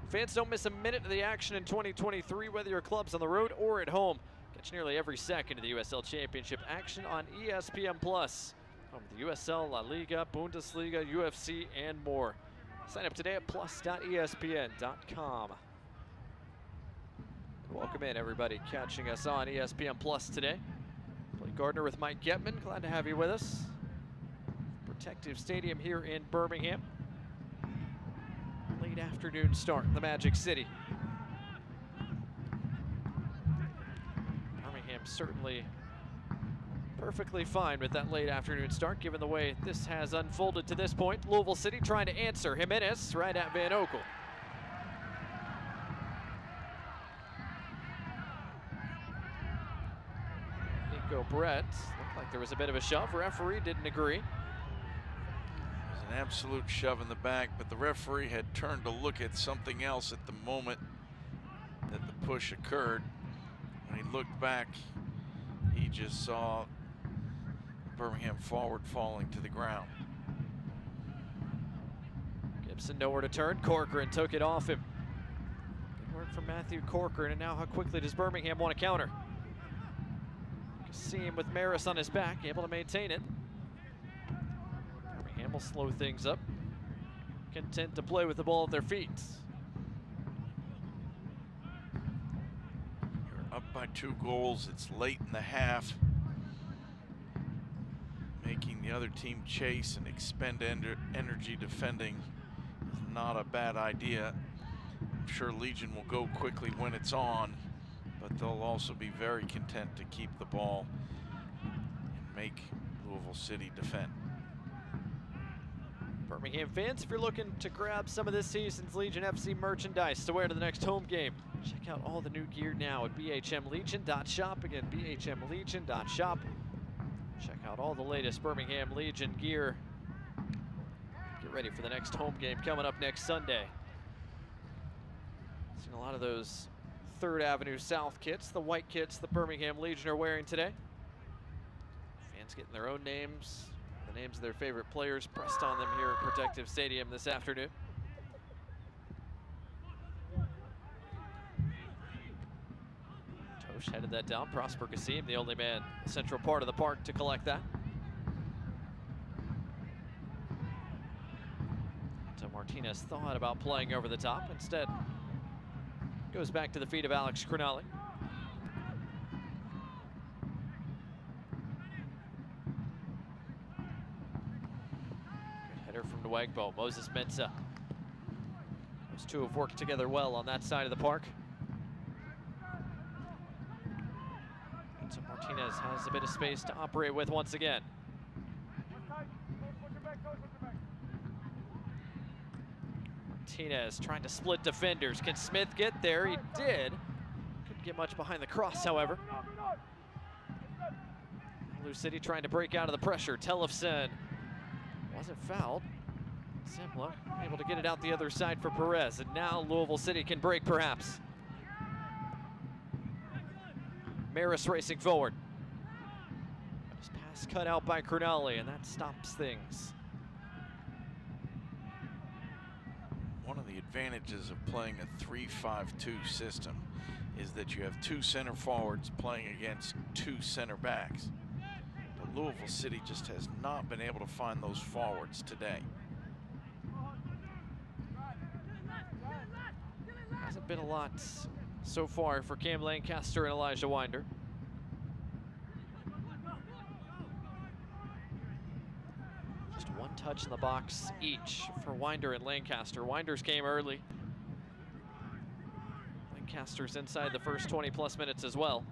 A: Fans don't miss a minute of the action in 2023, whether your club's on the road or at home. Catch nearly every second of the USL Championship action on ESPN+. Home to the USL, La Liga, Bundesliga, UFC, and more. Sign up today at plus.espn.com. Welcome in, everybody catching us on ESPN+ today. Blake Gardner with Mike Getman. Glad to have you with us. Protective Stadium here in Birmingham. Late afternoon start in the Magic City. Birmingham certainly perfectly fine with that late afternoon start, given the way this has unfolded to this point. Louisville City trying to answer. Jimenez right at Van Oekel. Nico Brett. Looked like there was a bit of a shove. Referee didn't agree.
B: There's an absolute shove in the back, but the referee had turned to look at something else at the moment that the push occurred. When he looked back, he just saw Birmingham forward falling to the ground.
A: Gibson nowhere to turn. Corcoran took it off him. Good work from Matthew Corcoran, and now how quickly does Birmingham want to counter? Kasim with Maris on his back, able to maintain it. Birmingham will slow things up, content to play with the ball at their feet.
B: You're up by 2 goals. It's late in the half. Making the other team chase and expend energy defending is not a bad idea. I'm sure Legion will go quickly when it's on, but they'll also be very content to keep the ball and make Louisville City defend.
A: Birmingham fans, if you're looking to grab some of this season's Legion FC merchandise to wear to the next home game, check out all the new gear now at bhmlegion.shop. Again, bhmlegion.shop. Check out all the latest Birmingham Legion gear. Get ready for the next home game coming up next Sunday. Seen a lot of those 3rd Avenue South kits, the white kits the Birmingham Legion are wearing today. Fans getting their own names, the names of their favorite players pressed on them here at Protective Stadium this afternoon. Tosh headed that down. Prosper Kasim, the only man in the central part of the park to collect that. So Martinez thought about playing over the top. Instead, goes back to the feet of Alex Crognale. Good header from Nwagbo. Moses Mensah. Those two have worked together well on that side of the park. And so Martinez has a bit of space to operate with once again. Martinez trying to split defenders. Can Smith get there? He did. Couldn't get much behind the cross, however. Lou City trying to break out of the pressure. Tellefsen wasn't fouled. Simla able to get it out the other side for Perez. And now Louisville City can break, perhaps. Maris racing forward. His pass cut out by Crognale, and that stops things.
B: One of the advantages of playing a 3-5-2 system is that you have 2 center forwards playing against 2 center backs. But Louisville City just has not been able to find those forwards today.
A: Hasn't been a lot so far for Cam Lancaster and Elijah Winder. Just 1 touch in the box each for Winder and Lancaster. Winder's came early. Lancaster's inside the first 20+ minutes as well.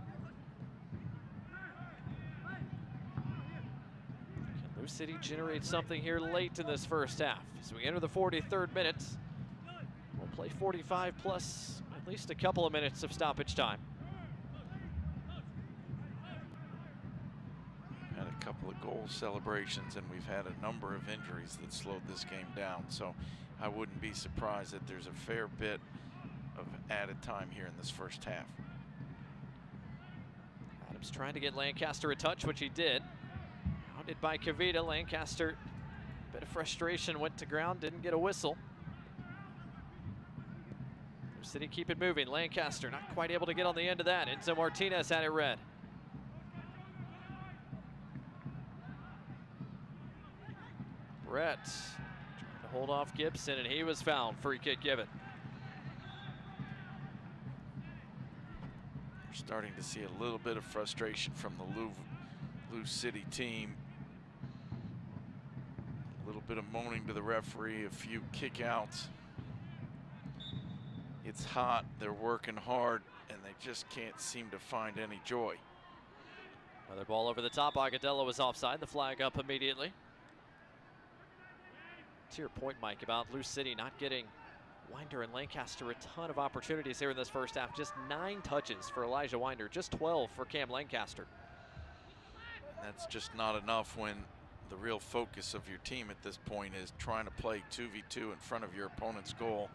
A: Can Lou City generate something here late in this first half? As we enter the 43rd minute, we'll play 45 plus at least a couple of minutes of stoppage time.
B: Had a couple of goal celebrations, and we've had a number of injuries that slowed this game down. So I wouldn't be surprised that there's a fair bit of added time here in this first half.
A: Adams trying to get Lancaster a touch, which he did. Hounded by Kavita. Lancaster, a bit of frustration, went to ground, didn't get a whistle. City keep it moving. Lancaster not quite able to get on the end of that. Enzo Martinez had it red. Brett trying to hold off Gibson, and he was fouled. Free kick given.
B: We're starting to see a little bit of frustration from the Lou City team. A little bit of moaning to the referee, a few kickouts. It's hot, they're working hard, and they just can't seem to find any joy.
A: Another ball over the top. Agudelo was offside. The flag up immediately. To your point, Mike, about Lou City not getting Winder and Lancaster a ton of opportunities here in this first half. Just 9 touches for Elijah Winder, just 12 for Cam Lancaster.
B: And that's just not enough when the real focus of your team at this point is trying to play 2v2 in front of your opponent's goal.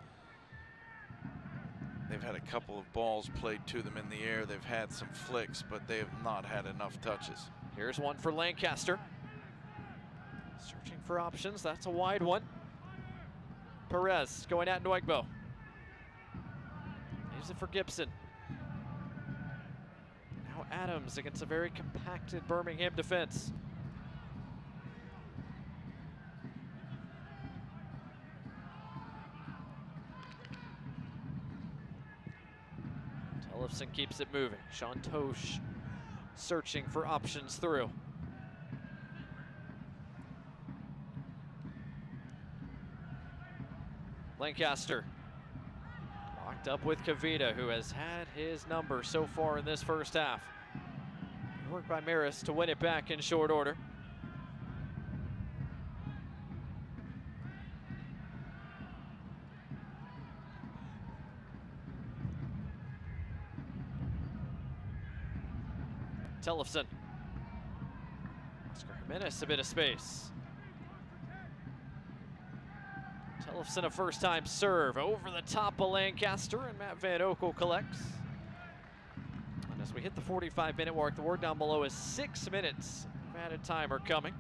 B: They've had a couple of balls played to them in the air. They've had some flicks, but they have not had enough touches.
A: Here's one for Lancaster. Searching for options. That's a wide one. Perez going at Noigbo. Leaves it for Gibson. Now Adams against a very compacted Birmingham defense. Tellefson keeps it moving. Sean Tosh searching for options through. Lancaster locked up with Kavita, who has had his number so far in this first half. Work by Maris to win it back in short order. Tellefson. Oscar Jimenez a bit of space. Tellefson a first-time serve over the top of Lancaster, and Matt Van Oekel collects. And as we hit the 45-minute mark, the word down below is 6 minutes of added time are coming.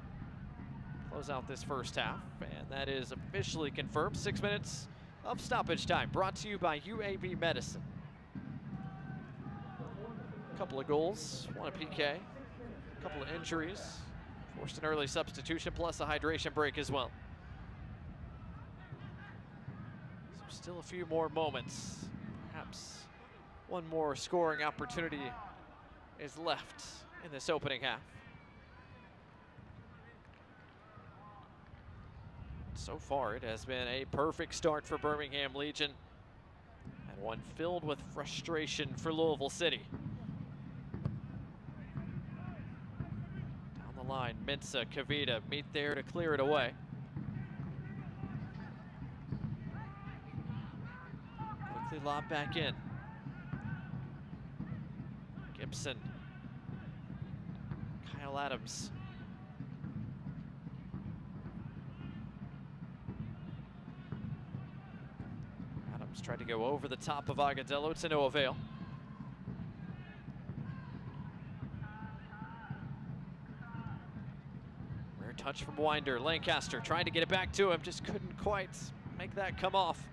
A: Close out this first half, and that is officially confirmed. 6 minutes of stoppage time, brought to you by UAB Medicine. A couple of goals, one a PK, a couple of injuries, forced an early substitution, plus a hydration break as well. Still a few more moments. Perhaps one more scoring opportunity is left in this opening half. So far, it has been a perfect start for Birmingham Legion, and one filled with frustration for Louisville City. Down the line, Mensah, Kavita meet there to clear it away. Quickly lob back in. Gibson. Kyle Adams. Adams tried to go over the top of Agadello to no avail. Rare touch from Winder. Lancaster trying to get it back to him, just couldn't quite make that come off.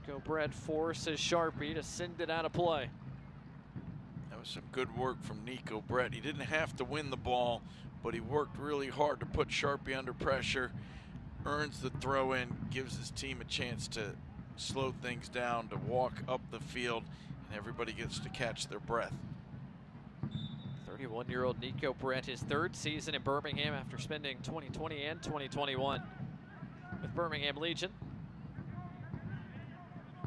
A: Nico Brett forces Sharpie to send it out of play.
B: That was some good work from Nico Brett. He didn't have to win the ball, but he worked really hard to put Sharpie under pressure, earns the throw in, gives his team a chance to slow things down, to walk up the field, and everybody gets to catch their breath.
A: 31-year-old Nico Brett, his third season in Birmingham after spending 2020 and 2021 with Birmingham Legion.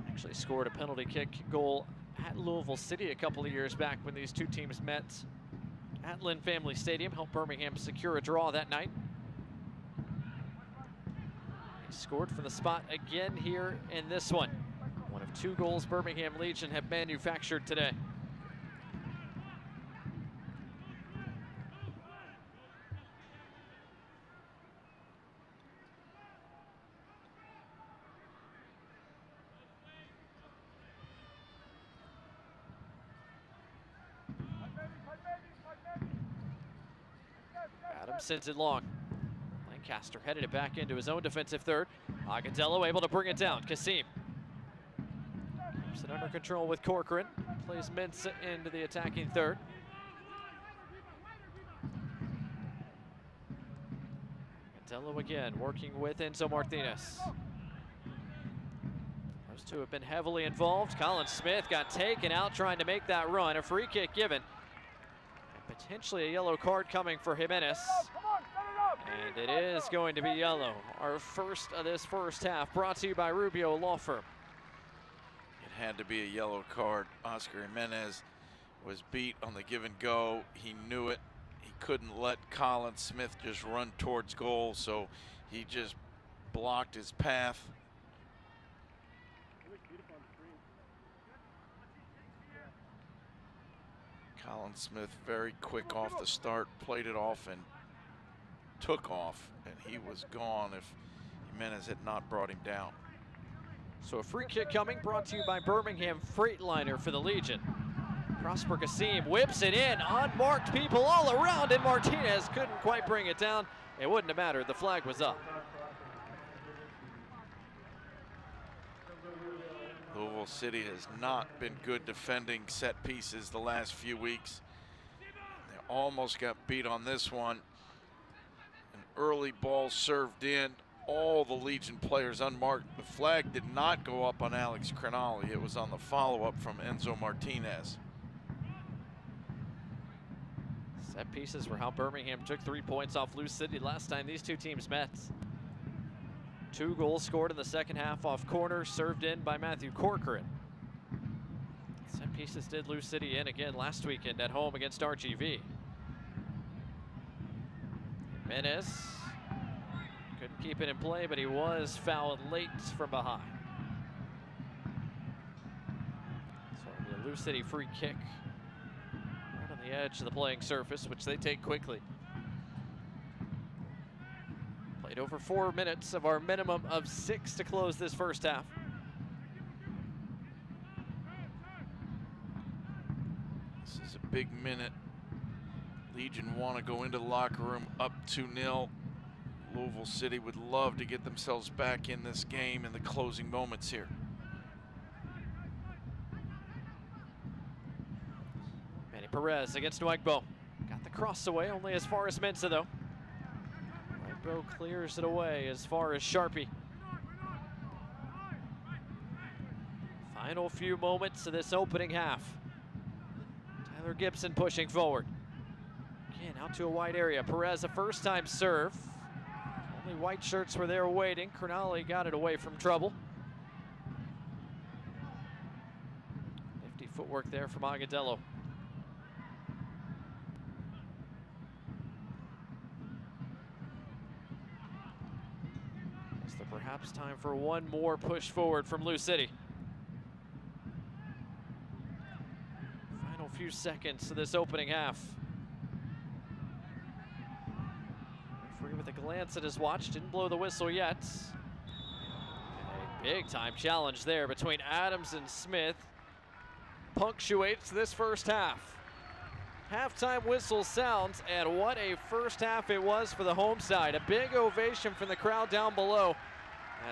A: Actually scored a penalty kick goal at Louisville City a couple of years back when these two teams met at Lynn Family Stadium, helped Birmingham secure a draw that night. He scored from the spot again here in this one. One of two goals Birmingham Legion have manufactured today. Adams sends it long. Lancaster headed it back into his own defensive third. Agadello able to bring it down. Kasim keeps it under control with Corcoran. Plays Mensah into the attacking third. Agadello again working with Enzo Martinez. Those two have been heavily involved. Colin Smith got taken out trying to make that run. A free kick given. And potentially a yellow card coming for Jimenez. And it is going to be yellow. Our first of this first half, brought to you by Rubio Law Firm.
B: It had to be a yellow card. Oscar Jimenez was beat on the give and go. He knew it. He couldn't let Colin Smith just run towards goal, so he just blocked his path. Colin Smith very quick off the start, played it off and took off, and he was gone if Jimenez had not brought him down.
A: So a free kick coming, brought to you by Birmingham Freightliner for the Legion. Prosper Kassim whips it in, unmarked people all around, and Martinez couldn't quite bring it down. It wouldn't have mattered, the flag was up.
B: Louisville City has not been good defending set pieces the last few weeks. They almost got beat on this one. An early ball served in, all the Legion players unmarked. The flag did not go up on Alex Crinali. It was on the follow-up from Enzo Martinez.
A: Set pieces were how Birmingham took 3 points off Lou City last time these two teams met. 2 goals scored in the second half off corners, served in by Matthew Corcoran. Set pieces did Lou City in again last weekend at home against RGV. Jimenez couldn't keep it in play, but he was fouled late from behind. So it'll be a Lou City free kick right on the edge of the playing surface, which they take quickly. Played over 4 minutes of our minimum of 6 to close this first half.
B: This is a big minute. Legion want to go into the locker room up 2-0. Louisville City would love to get themselves back in this game in the closing moments here.
A: Manny Perez against Nwagbo. Got the cross away, only as far as Mensa though. Nwagbo clears it away as far as Sharpie. Final few moments of this opening half. Tyler Gibson pushing forward. Again, out to a wide area. Perez, a first-time serve. Only white shirts were there waiting. Crinali got it away from trouble. Nifty footwork there from Agadello. Is there perhaps time for one more push forward from Lou City? Final few seconds of this opening half. Referee with a glance at his watch, didn't blow the whistle yet. A big time challenge there between Adams and Smith punctuates this first half. Halftime whistle sounds, and what a first half it was for the home side. A big ovation from the crowd down below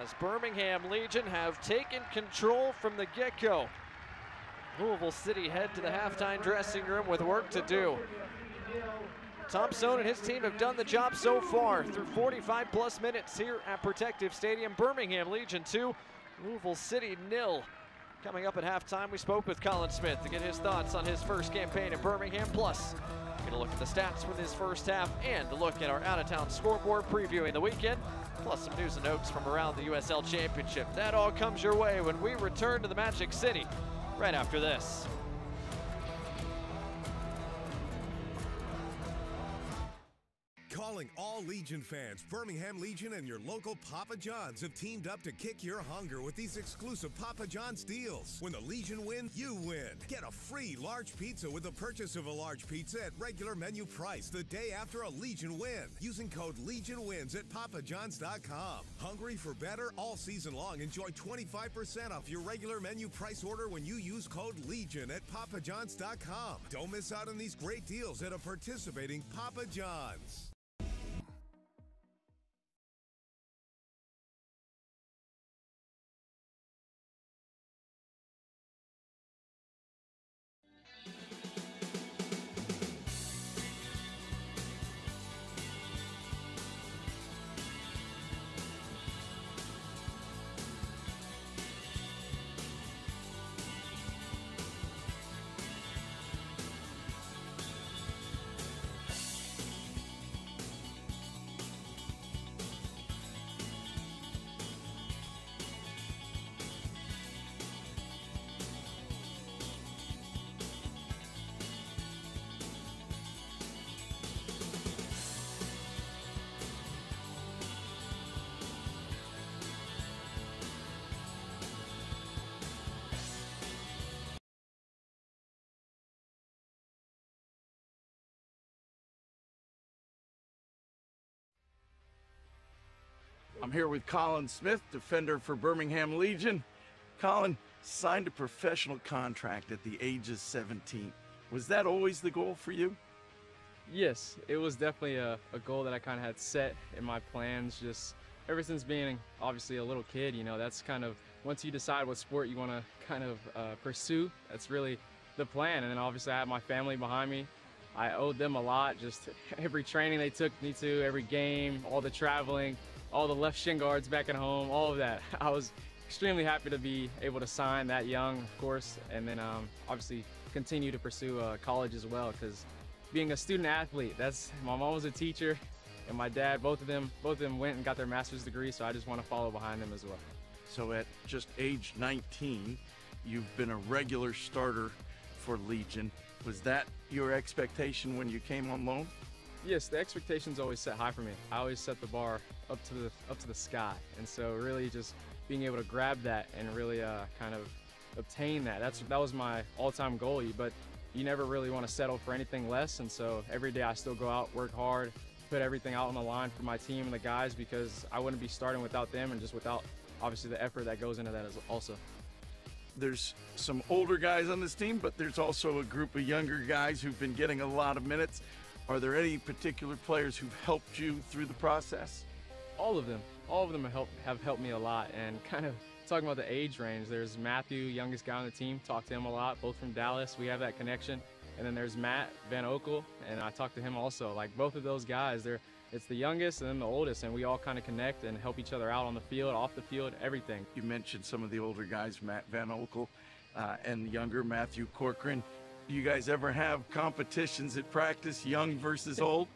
A: as Birmingham Legion have taken control from the get-go. Louisville City head to the halftime dressing room with work to do. Tom Sohn and his team have done the job so far through 45 plus minutes here at Protective Stadium. Birmingham Legion 2, Louisville City 0. Coming up at halftime, we spoke with Colin Smith to get his thoughts on his first campaign in Birmingham. Plus, we're gonna look at the stats from this first half and a look at our out-of-town scoreboard previewing the weekend, plus some news and notes from around the USL Championship. That all comes your way when we return to the Magic City right after this.
F: Calling all Legion fans, Birmingham Legion and your local Papa John's have teamed up to kick your hunger with these exclusive Papa John's deals. When the Legion win, you win. Get a free large pizza with the purchase of a large pizza at regular menu price the day after a Legion win using code LEGIONWINS at papajohns.com. Hungry for better? All season long, enjoy 25% off your regular menu price order when you use code LEGION at papajohns.com. Don't miss out on these great deals at a participating Papa John's.
B: I'm here with Colin Smith, defender for Birmingham Legion. Colin signed a professional contract at the age of 17. Was that always the goal for you?
E: Yes, it was definitely a goal that I kind of had set in my plans just ever since being obviously a little kid. You know, that's kind of, once you decide what sport you want to kind of pursue, that's really the plan. And then obviously I had my family behind me. I owed them a lot, just every training they took me to, every game, all the traveling, all the left shin guards back at home, all of that. I was extremely happy to be able to sign that young, of course, and then obviously continue to pursue college as well, because being a student athlete, my mom was a teacher and my dad, both of them went and got their master's degree, so I just want to follow behind them as well.
B: So at just age 19, you've been a regular starter for Legion. Was that your expectation when you came on loan?
E: Yes, the expectations always set high for me. I always set the bar up to the sky, and so really just being able to grab that and really kind of obtain that. That was my all-time goal. But you never really want to settle for anything less, and so every day I still go out, work hard, put everything out on the line for my team and the guys, because I wouldn't be starting without them and just without obviously the effort that goes into that also.
B: There's some older guys on this team, but there's also a group of younger guys who've been getting a lot of minutes. Are there any particular players who've helped you through the process?
E: All of them have helped me a lot. And kind of talking about the age range, there's Matthew, youngest guy on the team, talk to him a lot, both from Dallas, we have that connection. And then there's Matt Van Okel, and I talk to him also. Like, both of those guys, it's the youngest and then the oldest, and we all kind of connect and help each other out on the field, off the field, everything.
B: You mentioned some of the older guys, Matt Van Okel, and the younger Matthew Corcoran. Do you guys ever have competitions at practice, young versus old?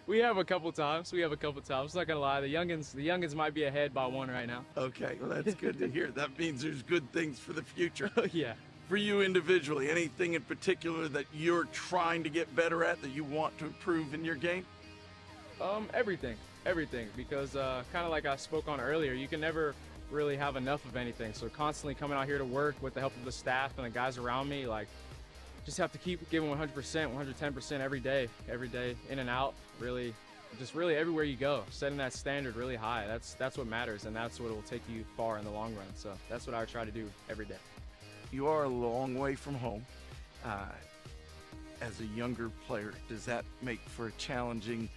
E: We have a couple times. Not gonna lie, the youngins might be ahead by one right now.
B: Okay, well, that's good to hear. That means there's good things for the future.
E: Yeah.
B: For you individually, anything in particular that you're trying to get better at, that you want to improve in your game?
E: Everything, because kind of like I spoke on earlier, you can never really have enough of anything. So constantly coming out here to work with the help of the staff and the guys around me, like, just have to keep giving 100%, 110% every day, in and out, really everywhere you go, setting that standard really high. That's what matters, and that's what will take you far in the long run. So that's what I try to do every day.
B: You are a long way from home. As a younger player, does that make for a challenging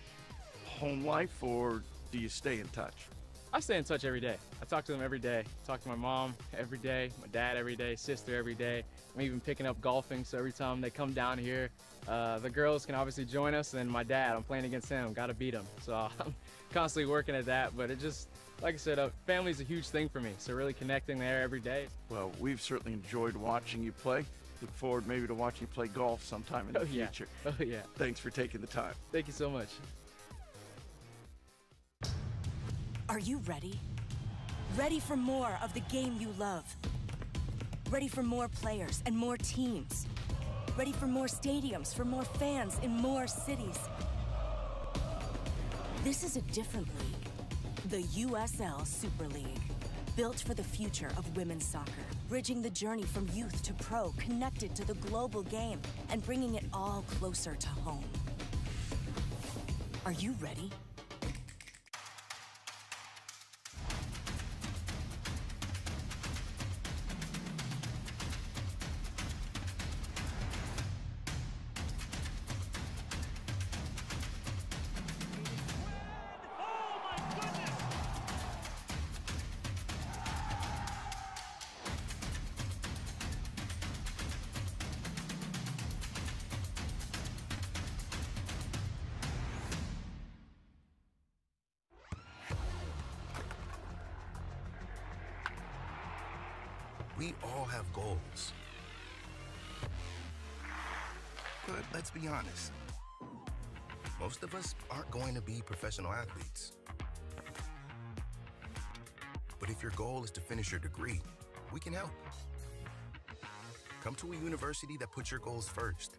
B: home life, or do you stay in touch?
E: I stay in touch every day. I talk to them every day. I talk to my mom every day, my dad every day, sister every day. I'm even picking up golfing, so every time they come down here, the girls can obviously join us, and my dad, I'm playing against him, gotta beat him. So I'm constantly working at that, but it just, like I said, family's a huge thing for me, so really connecting there every day.
B: Well, we've certainly enjoyed watching you play. Look forward maybe to watching you play golf sometime in the future.
E: Oh, yeah.
B: Thanks for taking the time.
E: Thank you so much.
G: Are you ready? Ready for more of the game you love? Ready for more players and more teams? Ready for more stadiums, for more fans in more cities? This is a different league. The USL Super League. Built for the future of women's soccer. Bridging the journey from youth to pro, connected to the global game, and bringing it all closer to home. Are you ready?
H: We all have goals. But let's be honest. Most of us aren't going to be professional athletes. But if your goal is to finish your degree, we can help. Come to a university that puts your goals first.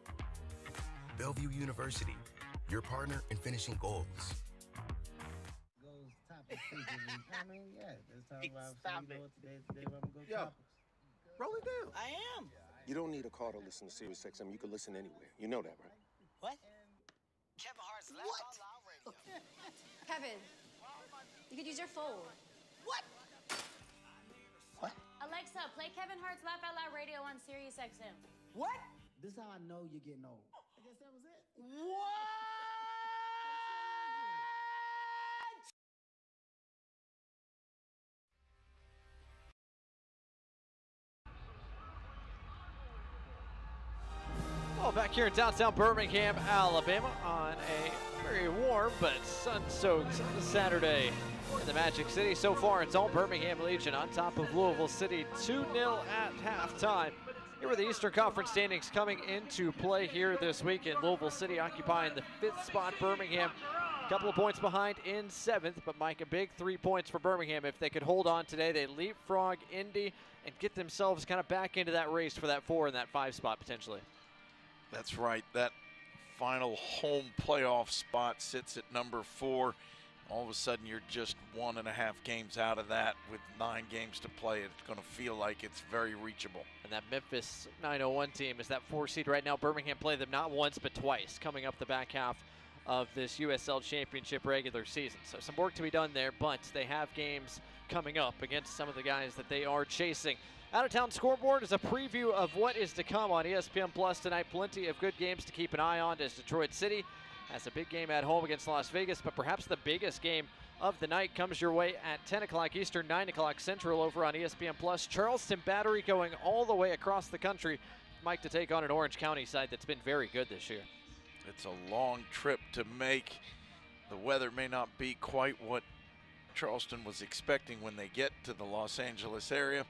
H: Bellevue University, your partner in finishing goals.
I: Yo, roll it down.
J: I am.
I: You don't need a car to listen to Sirius XM. You can listen anywhere. You know that, right?
J: What? Kevin Hart's last on the radio.
K: Kevin,
J: You could use your phone.
D: What? What?
J: Alexa, play Kevin Hart's Laugh Out Loud Radio on Sirius XM.
D: What?
K: This is how I know you're getting old. I guess that was it.
D: What?
A: Well, back here in downtown Birmingham, Alabama, on a very warm but sun-soaked Saturday in the Magic City. So far, it's all Birmingham Legion on top of Louisville City, 2-0 at halftime. Here are the Eastern Conference standings coming into play here this weekend. Louisville City occupying the 5th spot. Birmingham a couple of points behind in 7th, but Mike, a big 3 points for Birmingham. If they could hold on today, they leapfrog Indy and get themselves kind of back into that race for that 4 and that 5 spot potentially.
B: That's right. That final home playoff spot sits at number 4. All of a sudden, you're just 1.5 games out of that with 9 games to play. It's going to feel like it's very reachable. And
A: that Memphis 901 team is that 4 seed right now. Birmingham played them not once but twice coming up the back half of this USL Championship regular season. So some work to be done there, but they have games coming up against some of the guys that they are chasing. Out-of-town scoreboard is a preview of what is to come on ESPN Plus tonight. Plenty of good games to keep an eye on as Detroit City has a big game at home against Las Vegas, but perhaps the biggest game of the night comes your way at 10 o'clock Eastern, 9 o'clock Central over on ESPN Plus. Charleston Battery going all the way across the country, Mike, to take on an Orange County side that's been very good this year.
B: It's a long trip to make. The weather may not be quite what Charleston was expecting when they get to the Los Angeles area,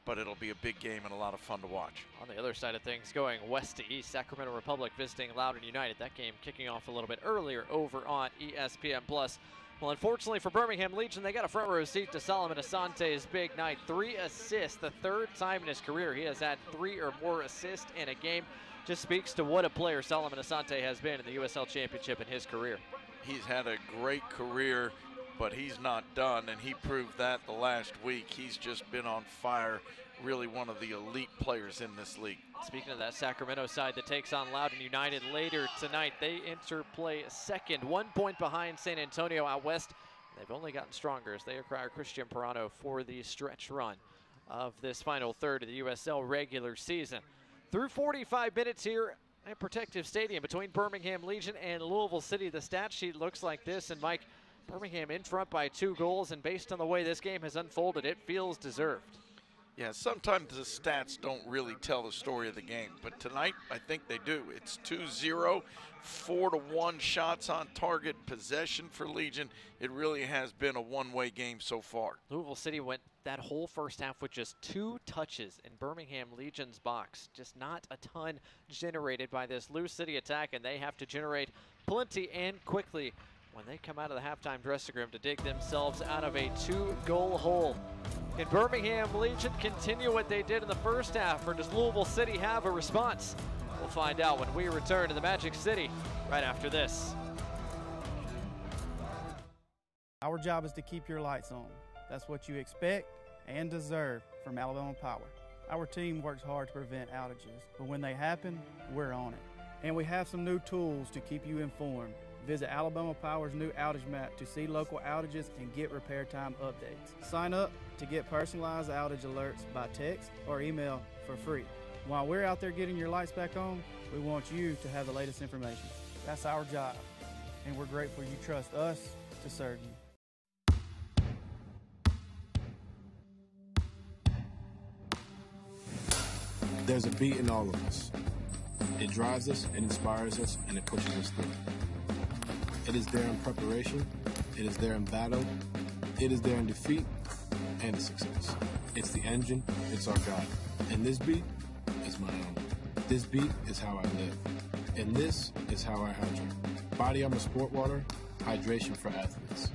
B: but it'll be a big game and a lot of fun to watch.
A: On the other side of things, going west to east, Sacramento Republic visiting Loudoun United. That game kicking off a little bit earlier over on ESPN Plus. Well, unfortunately for Birmingham Legion, they got a front row seat to Solomon Asante's big night. 3 assists, the 3rd time in his career he has had 3 or more assists in a game. Just speaks to what a player Solomon Asante has been in the USL Championship in his career.
B: He's had a great career, but he's not done, and he proved that the last week. He's just been on fire, really one of the elite players in this league.
A: Speaking of that Sacramento side that takes on Loudoun United later tonight, they enter play second, 1 point behind San Antonio out west. They've only gotten stronger as they acquire Christian Pirano for the stretch run of this final third of the USL regular season. Through 45 minutes here at Protective Stadium between Birmingham Legion and Louisville City, the stat sheet looks like this, and Mike, Birmingham in front by 2 goals, and based on the way this game has unfolded, it feels deserved.
B: Yeah, sometimes the stats don't really tell the story of the game, but tonight I think they do. It's 2-0, 4-1 shots on target, possession for Legion. It really has been a one-way game so far.
A: Louisville City went that whole first half with just 2 touches in Birmingham Legion's box. Just not a ton generated by this Lou City attack, and they have to generate plenty and quickly when they come out of the halftime dressing room to dig themselves out of a 2-goal hole. Can Birmingham Legion continue what they did in the first half, or does Louisville City have a response? We'll find out when we return to the Magic City right after this.
L: Our job is to keep your lights on. That's what you expect and deserve from Alabama Power. Our team works hard to prevent outages, but when they happen, we're on it. And we have some new tools to keep you informed. Visit Alabama Power's new outage map to see local outages and get repair time updates. Sign up to get personalized outage alerts by text or email for free. While we're out there getting your lights back on, we want you to have the latest information. That's our job, and we're grateful you trust us to serve you.
M: There's a beat in all of us. It drives us, it inspires us, and it pushes us through. It is there in preparation, it is there in battle, it is there in defeat, and success. It's the engine, it's our guide. And this beat is my own. This beat is how I live. And this is how I hydrate. Body Armor Sport Water, hydration for athletes.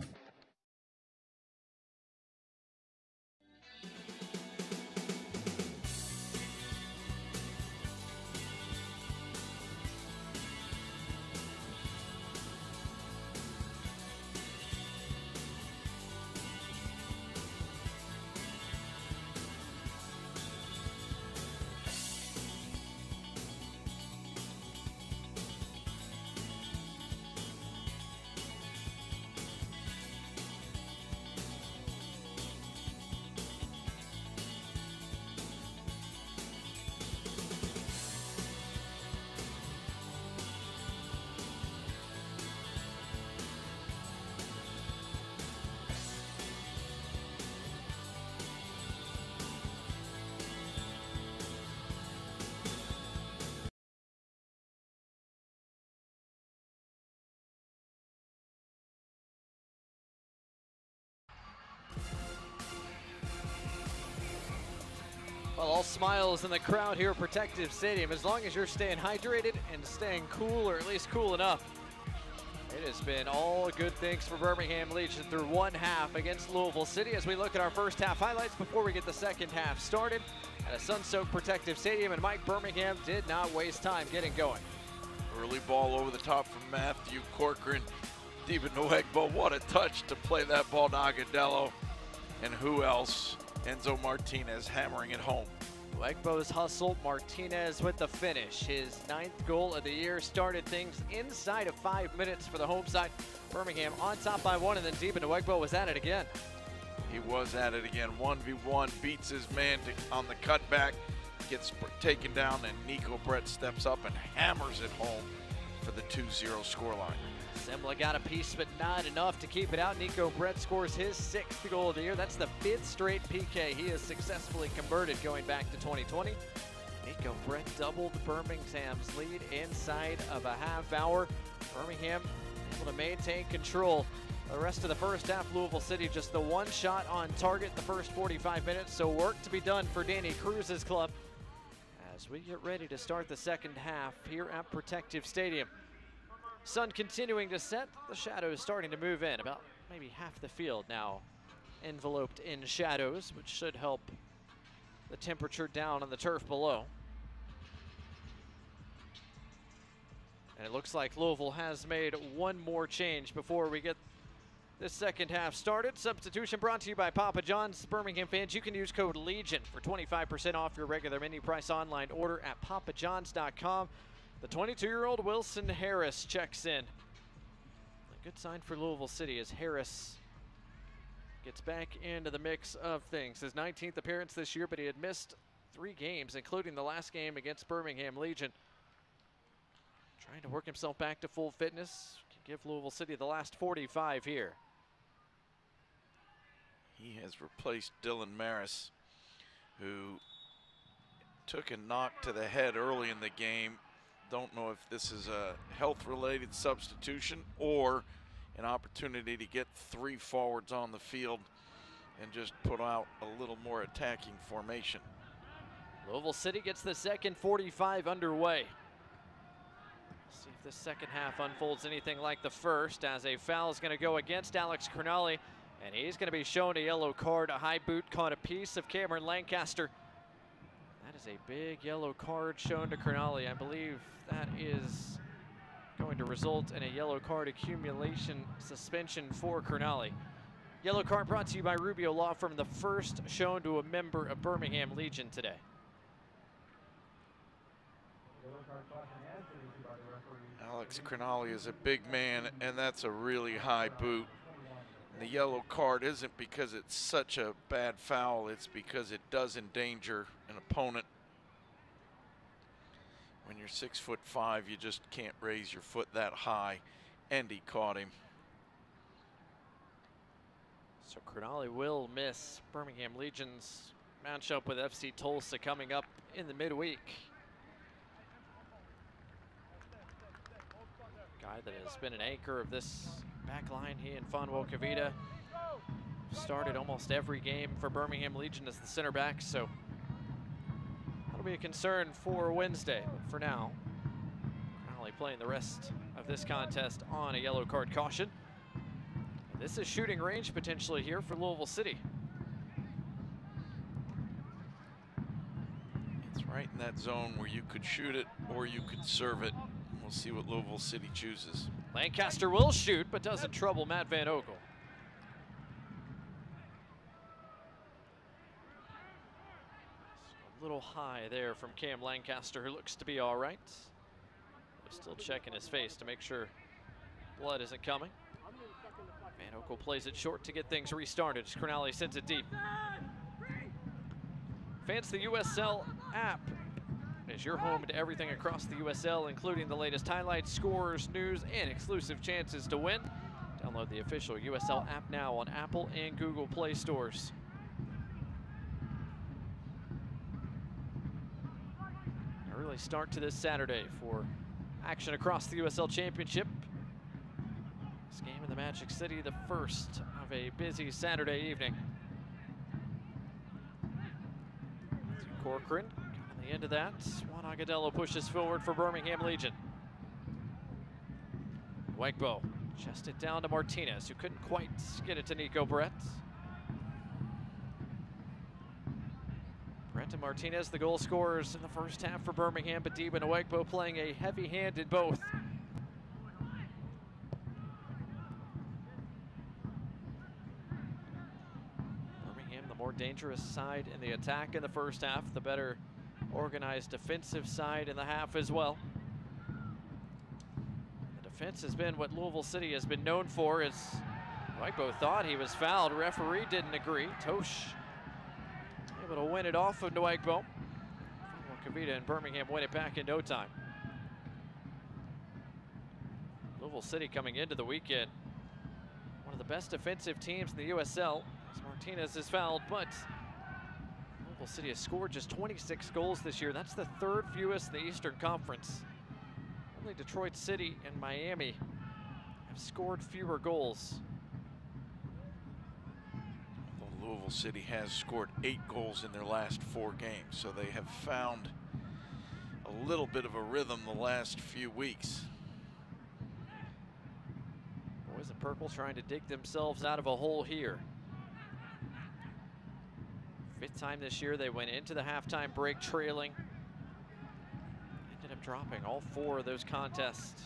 A: All smiles in the crowd here at Protective Stadium, as long as you're staying hydrated and staying cool, or at least cool enough. It has been all good things for Birmingham Legion through one half against Louisville City, as we look at our first half highlights before we get the second half started at a sun-soaked Protective Stadium, and Mike, Birmingham did not waste time getting going.
B: Early ball over the top from Matthew Corcoran. Steven Nwegbo, what a touch to play that ball to Agudelo. And who else? Enzo Martinez hammering it home.
A: Nwegbo's hustle, Martinez with the finish. His 9th goal of the year started things inside of 5 minutes for the home side. Birmingham on top by 1, and then Steven Nwegbo was at it again.
B: He was at it again, 1v1, beats his man on the cutback, gets taken down, and Nico Brett steps up and hammers it home for the 2-0 scoreline.
A: Simla got a piece, but not enough to keep it out. Nico Brett scores his 6th goal of the year. That's the 5th straight PK he has successfully converted going back to 2020. Nico Brett doubled Birmingham's lead inside of a half hour. Birmingham able to maintain control. The rest of the first half, Louisville City just the one shot on target the first 45 minutes. So work to be done for Danny Cruz's club as we get ready to start the second half here at Protective Stadium. Sun continuing to set, the shadows starting to move in. About maybe half the field now enveloped in shadows, which should help the temperature down on the turf below. And it looks like Louisville has made one more change before we get this second half started. Substitution brought to you by Papa John's. Birmingham fans, you can use code LEGION for 25% off your regular mini price online order at papajohns.com. The 22-year-old Wilson Harris checks in. A good sign for Louisville City as Harris gets back into the mix of things. His 19th appearance this year, but he had missed 3 games, including the last game against Birmingham Legion. Trying to work himself back to full fitness. Can give Louisville City the last 45 here.
B: He has replaced Dylan Maris, who took a knock to the head early in the game. Don't know if this is a health-related substitution or an opportunity to get 3 forwards on the field and just put out a little more attacking formation.
A: Louisville City gets the second 45 underway. See if this second half unfolds anything like the first, as a foul is going to go against Alex Crognale, and he's going to be shown a yellow card. A high boot caught a piece of Cameron Lancaster. That is a big yellow card shown to Crognale. I believe that is going to result in a yellow card accumulation suspension for Crognale. Yellow card brought to you by Rubio Law Firm, the first shown to a member of Birmingham Legion today.
B: Alex Crognale is a big man, and that's a really high boot. And the yellow card isn't because it's such a bad foul, it's because it does endanger an opponent. When you're 6'5", you just can't raise your foot that high, and he caught him.
A: So Crognale will miss Birmingham Legion's matchup with FC Tulsa coming up in the midweek. Guy that has been an anchor of this back line, he and Fonwo Kavita started almost every game for Birmingham Legion as the center back, so that'll be a concern for Wednesday. But for now, Crognale playing the rest of this contest on a yellow card caution. This is shooting range potentially here for Louisville City.
B: It's right in that zone where you could shoot it or you could serve it. We'll see what Louisville City chooses.
A: Lancaster will shoot, but doesn't trouble Matt Van Ogle. A little high there from Cam Lancaster, who looks to be all right. Still checking his face to make sure blood isn't coming. Van Ogle plays it short to get things restarted as Crognale sends it deep. Fans, the USL app is your home to everything across the USL, including the latest highlights, scores, news, and exclusive chances to win. Download the official USL app now on Apple and Google Play stores. An early start to this Saturday for action across the USL Championship. This game in the Magic City, the first of a busy Saturday evening. Corcoran on the end of that. Juan Agudelo pushes forward for Birmingham Legion. Wegbo chest it down to Martinez, who couldn't quite get it to Nico Brett. Brett and Martinez, the goal scorers in the first half for Birmingham, but Deba and Wegbo playing a heavy hand in both. Birmingham, the more dangerous side in the attack in the first half, the better organized defensive side in the half as well. The defense has been what Louisville City has been known for, as Wegbo thought he was fouled. Referee didn't agree. Tosh able to win it off of Nwegbo. Kavita and Birmingham win it back in no time. Louisville City coming into the weekend, one of the best defensive teams in the USL, as Martinez is fouled, but Louisville City has scored just 26 goals this year. That's the third fewest in the Eastern Conference. Only Detroit City and Miami have scored fewer goals.
B: Louisville City has scored 8 goals in their last 4 games, so they have found a little bit of a rhythm the last few weeks.
A: Boys in purple trying to dig themselves out of a hole here. 5th time this year they went into the halftime break trailing. Ended up dropping all 4 of those contests.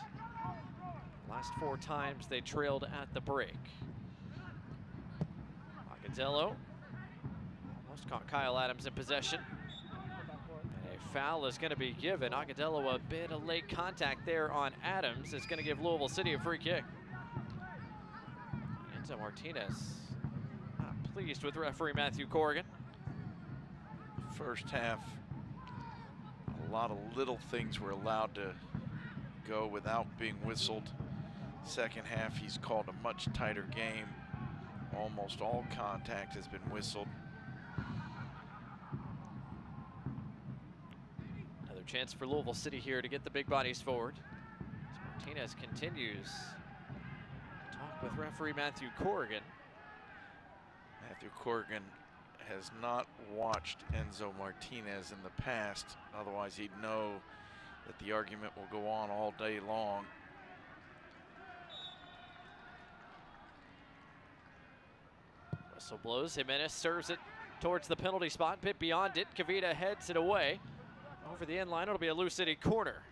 A: Last 4 times they trailed at the break. Agudelo almost caught Kyle Adams in possession. And a foul is going to be given. Agudelo, a bit of late contact there on Adams, is going to give Louisville City a free kick. Into Martinez. Not pleased with referee Matthew Corrigan.
B: First half, a lot of little things were allowed to go without being whistled. Second half, he's called a much tighter game. Almost all contact has been whistled.
A: Another chance for Louisville City here to get the big bodies forward. As Martinez continues to talk with referee Matthew Corrigan.
B: Matthew Corrigan has not watched Enzo Martinez in the past. Otherwise, he'd know that the argument will go on all day long.
A: Whistle blows. Jimenez serves it towards the penalty spot, bit beyond it. Kavita heads it away. Over the end line, it'll be a Lou City corner.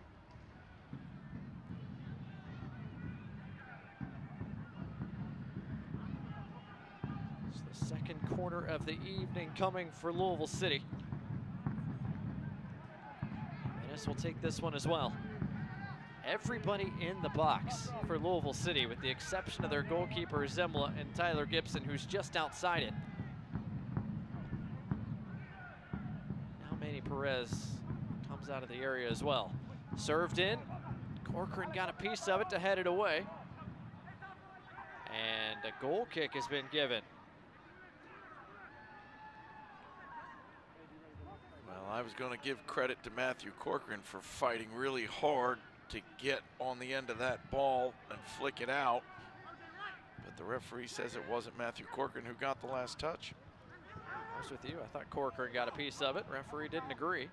A: It's the second corner of the evening coming for Louisville City. Jimenez will take this one as well. Everybody in the box for Louisville City, with the exception of their goalkeeper Zemla and Tyler Gibson, who's just outside it. Now Manny Perez comes out of the area as well. Served in. Corcoran got a piece of it to head it away. And a goal kick has been given.
B: Well, I was going to give credit to Matthew Corcoran for fighting really hard to get on the end of that ball and flick it out. But the referee says it wasn't Matthew Corcoran who got the last touch.
A: I was with you. I thought Corcoran got a piece of it. Referee didn't agree.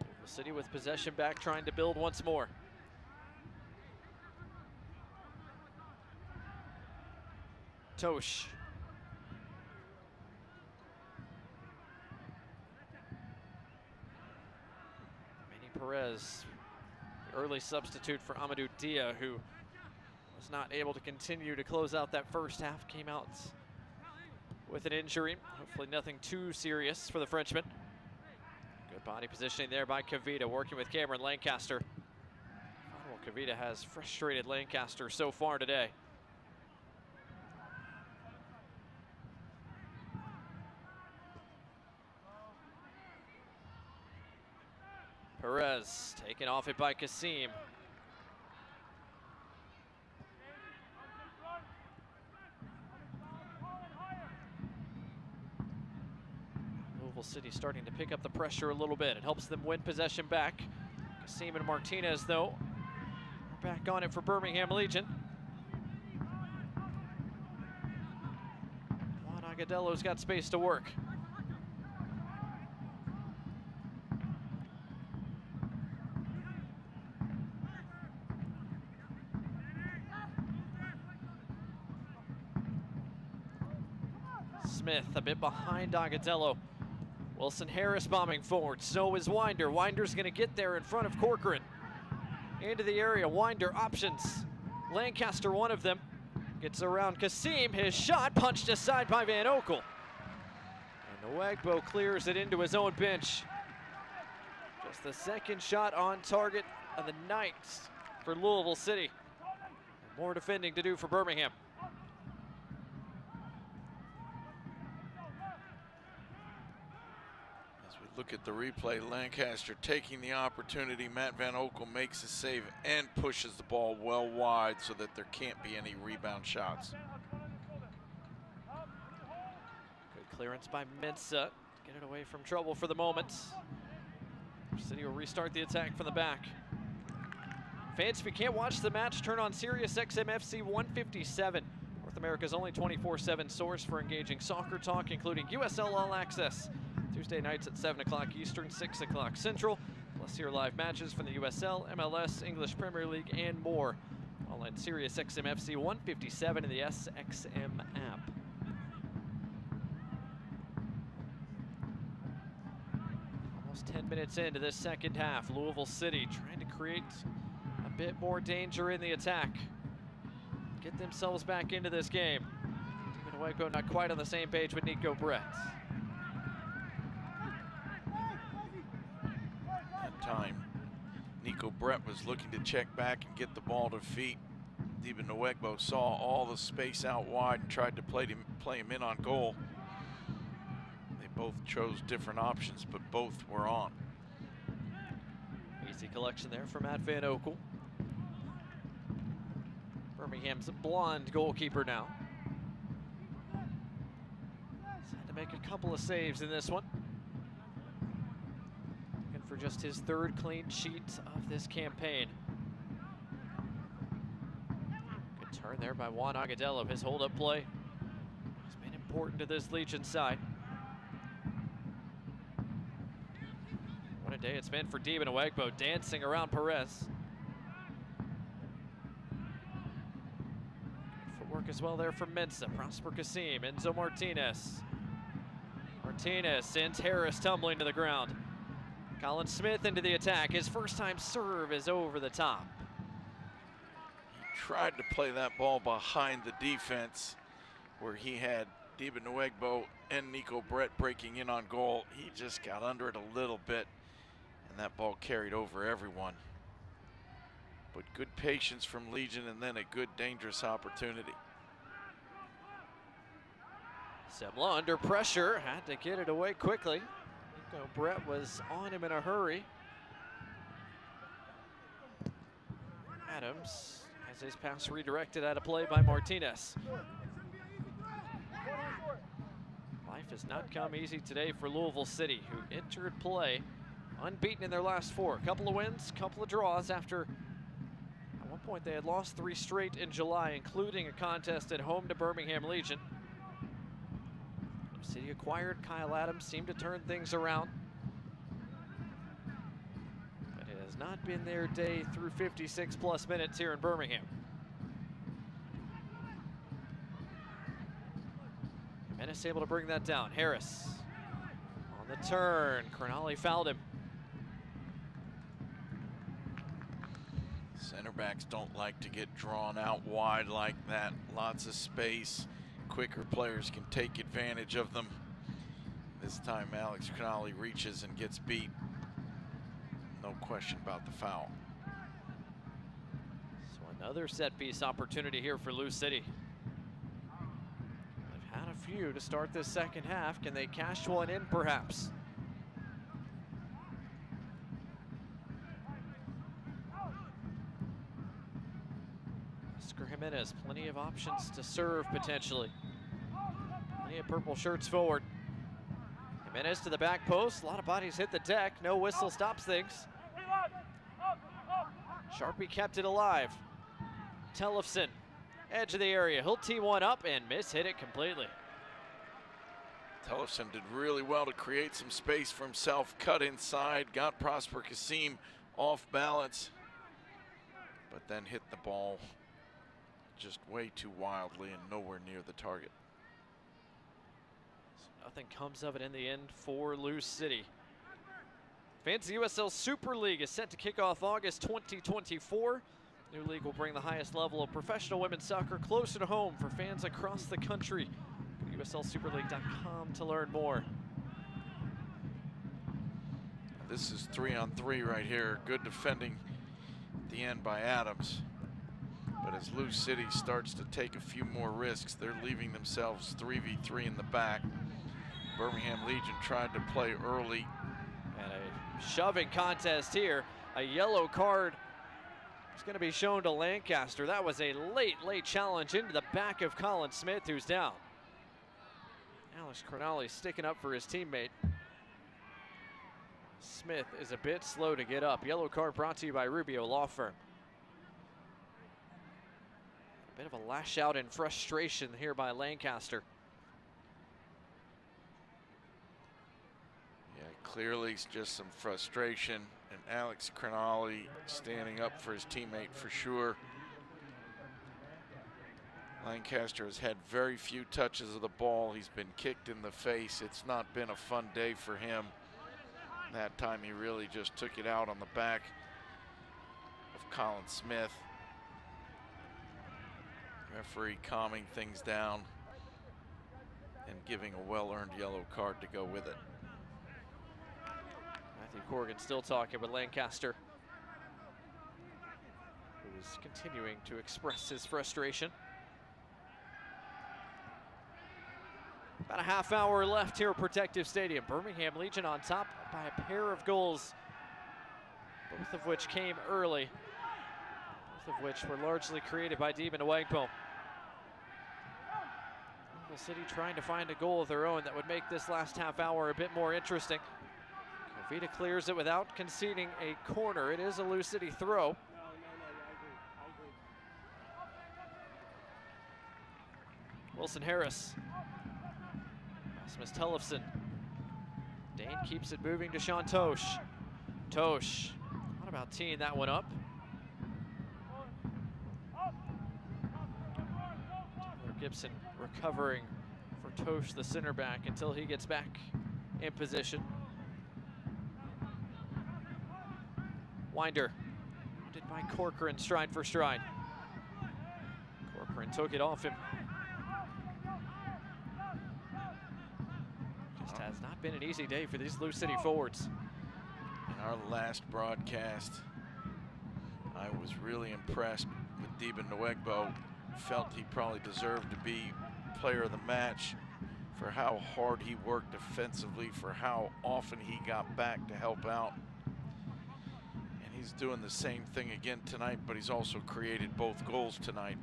A: Louisville City with possession back, trying to build once more. Tosh. Perez, the early substitute for Amadou Dia, who was not able to continue to close out that first half, came out with an injury. Hopefully nothing too serious for the Frenchman. Good body positioning there by Kavita, working with Cameron Lancaster. Well, Kavita has frustrated Lancaster so far today. Perez taken off it by Kasim. Louisville City starting to pick up the pressure a little bit. It helps them win possession back. Kasim and Martinez, though, are back on it for Birmingham Legion. Agadello's got space to work. Smith a bit behind Agadello. Wilson Harris bombing forward. So is Winder. Winder's going to get there in front of Corcoran. Into the area. Winder options. Lancaster, one of them. Gets around Kasim. His shot punched aside by Van Oekel. And Nwegbo clears it into his own bench. Just the second shot on target of the night for Louisville City. More defending to do for Birmingham.
B: Look at the replay. Lancaster taking the opportunity. Matt Van Oekel makes a save and pushes the ball well wide so that there can't be any rebound shots.
A: Good clearance by Mensah. Get it away from trouble for the moment. City will restart the attack from the back. Fans, if you can't watch the match, turn on Sirius XM FC 157. North America's only 24/7 source for engaging soccer talk, including USL All Access. Tuesday nights at 7 o'clock Eastern, 6 o'clock Central. Plus hear live matches from the USL, MLS, English Premier League, and more. All on Sirius XM FC 157 and the SXM app. Almost 10 minutes into this second half. Louisville City trying to create a bit more danger in the attack. Get themselves back into this game. Nwegbo not quite on the same page with Nico Brett.
B: Time. Nico Brett was looking to check back and get the ball to feet. Deba Nwegbo saw all the space out wide and tried to play him in on goal. They both chose different options, but both were on.
A: Easy collection there for Matt Van Oekel. Birmingham's a blonde goalkeeper now. He's had to make a couple of saves in this one. For just his third clean sheet of this campaign. Good turn there by Juan Agadello. His hold-up play has been important to this Legion side. What a day it's been for Deba Nwegbo, dancing around Perez. Good footwork as well there from Mensah. Prosper Kasim, Enzo Martinez. Martinez sends Harris tumbling to the ground. Colin Smith into the attack. His first time serve is over the top.
B: He tried to play that ball behind the defense where he had Deba Nwegbo and Nico Brett breaking in on goal. He just got under it a little bit and that ball carried over everyone. But good patience from Legion and then a good dangerous opportunity.
A: Semla under pressure, had to get it away quickly. Nico Brett was on him in a hurry. Adams has his pass redirected out of play by Martinez. Life has not come easy today for Louisville City, who entered play unbeaten in their last four. A couple of wins, couple of draws after at one point they had lost 3 straight in July, including a contest at home to Birmingham Legion. City acquired Kyle Adams, seemed to turn things around. But it has not been their day through 56+ minutes here in Birmingham. Menace able to bring that down. Harris on the turn. Cronali fouled him.
B: Center backs don't like to get drawn out wide like that. Lots of space. Quicker players can take advantage of them. This time Alex Cronali reaches and gets beat. No question about the foul.
A: So another set piece opportunity here for Lou City. They've had a few to start this second half. Can they cash one in perhaps? Jimenez, plenty of options to serve potentially. Plenty of purple shirts forward. Jimenez to the back post. A lot of bodies hit the deck. No whistle stops things. Sharpie kept it alive. Tellefson, edge of the area. He'll tee one up and miss hit it completely.
B: Tellefson did really well to create some space for himself, cut inside, got Prosper Kasim off balance, but then hit the ball just way too wildly and nowhere near the target.
A: So nothing comes of it in the end for Lou City. Fantasy USL Super League is set to kick off August 2024. New league will bring the highest level of professional women's soccer closer to home for fans across the country. USLSuperLeague.com to learn more.
B: This is 3-on-3 right here. Good defending at the end by Adams. But as Lou City starts to take a few more risks, they're leaving themselves 3v3 in the back. Birmingham Legion tried to play early.
A: And a shoving contest here. A yellow card is going to be shown to Lancaster. That was a late challenge into the back of Colin Smith, who's down. Alex Cronali sticking up for his teammate. Smith is a bit slow to get up. Yellow card brought to you by Rubio Law Firm. A bit of a lash out in frustration here by Lancaster.
B: Yeah, clearly it's just some frustration, and Alex Cronali standing up for his teammate for sure. Lancaster has had very few touches of the ball. He's been kicked in the face. It's not been a fun day for him. That time he really just took it out on the back of Colin Smith. Referee calming things down and giving a well-earned yellow card to go with it.
A: Matthew Corrigan still talking with Lancaster, who is continuing to express his frustration. About a half hour left here at Protective Stadium. Birmingham Legion on top by a pair of goals, both of which came early, both of which were largely created by Demon Nwegbo. Louisville City trying to find a goal of their own that would make this last half hour a bit more interesting. Covita clears it without conceding a corner. It is a Lou City throw. Wilson Harris. Rasmus Tellefson. Dane keeps it moving to Sean Tosh. Tosh, what about teeing that one up? Taylor Gibson recovering for Tosh, the center back, until he gets back in position. Winder, did by Corcoran stride for stride. Corcoran took it off him. Just has not been an easy day for these Lou City forwards.
B: In our last broadcast, I was really impressed with Demon Nwegbo. Felt he probably deserved to be player of the match for how hard he worked defensively, for how often he got back to help out. And he's doing the same thing again tonight, but he's also created both goals tonight.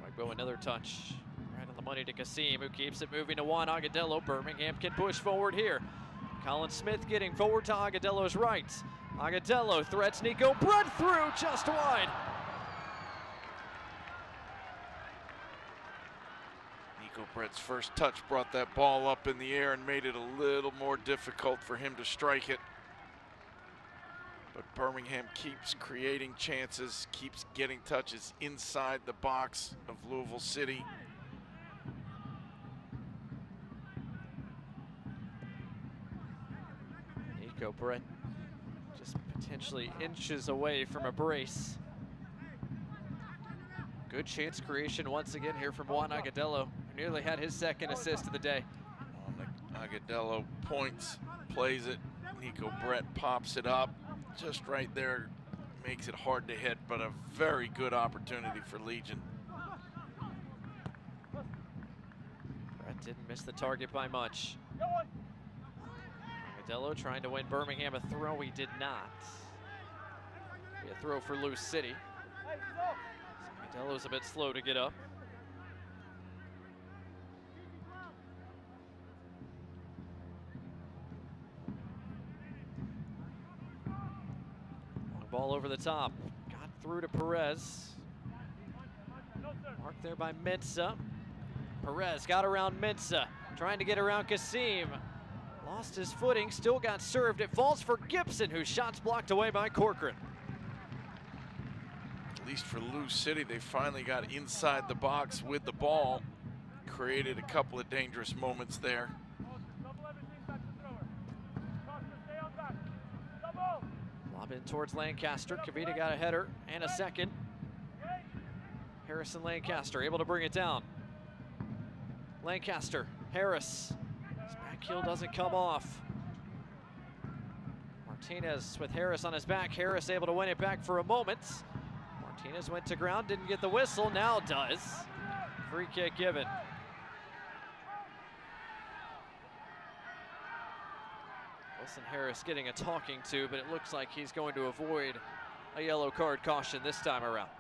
A: Nwegbo, another touch. Right on the money to Kasim, who keeps it moving to Juan Agudelo. Birmingham can push forward here. Colin Smith getting forward to Agudelo's right. Agudelo threats Nico Brett through, just wide.
B: Nico Brett's first touch brought that ball up in the air and made it a little more difficult for him to strike it. But Birmingham keeps creating chances, keeps getting touches inside the box of Louisville City.
A: Nico Brett just potentially inches away from a brace. Good chance creation once again here from Juan Agudelo, who nearly had his second assist of the day.
B: Agudelo points, plays it. Nico Brett pops it up. Just right there, makes it hard to hit, but a very good opportunity for Legion.
A: Brett didn't miss the target by much. Agudelo trying to win Birmingham a throw. He did not. Be a throw for Lou City. Agudelo's a bit slow to get up. Ball over the top, got through to Perez. Marked there by Mensah. Perez got around Mensah, trying to get around Kasim. Lost his footing, still got served. It falls for Gibson, whose shot's blocked away by Corcoran.
B: At least for Lou City, they finally got inside the box with the ball. Created a couple of dangerous moments there.
A: Lob in towards Lancaster. Kavita got a header and a second. Harrison Lancaster able to bring it down. Lancaster, Harris. His back heel doesn't come off. Martinez with Harris on his back. Harris able to win it back for a moment. Martinez went to ground, didn't get the whistle, now does. Free kick given. Wilson Harris getting a talking to, but it looks like he's going to avoid a yellow card caution this time around.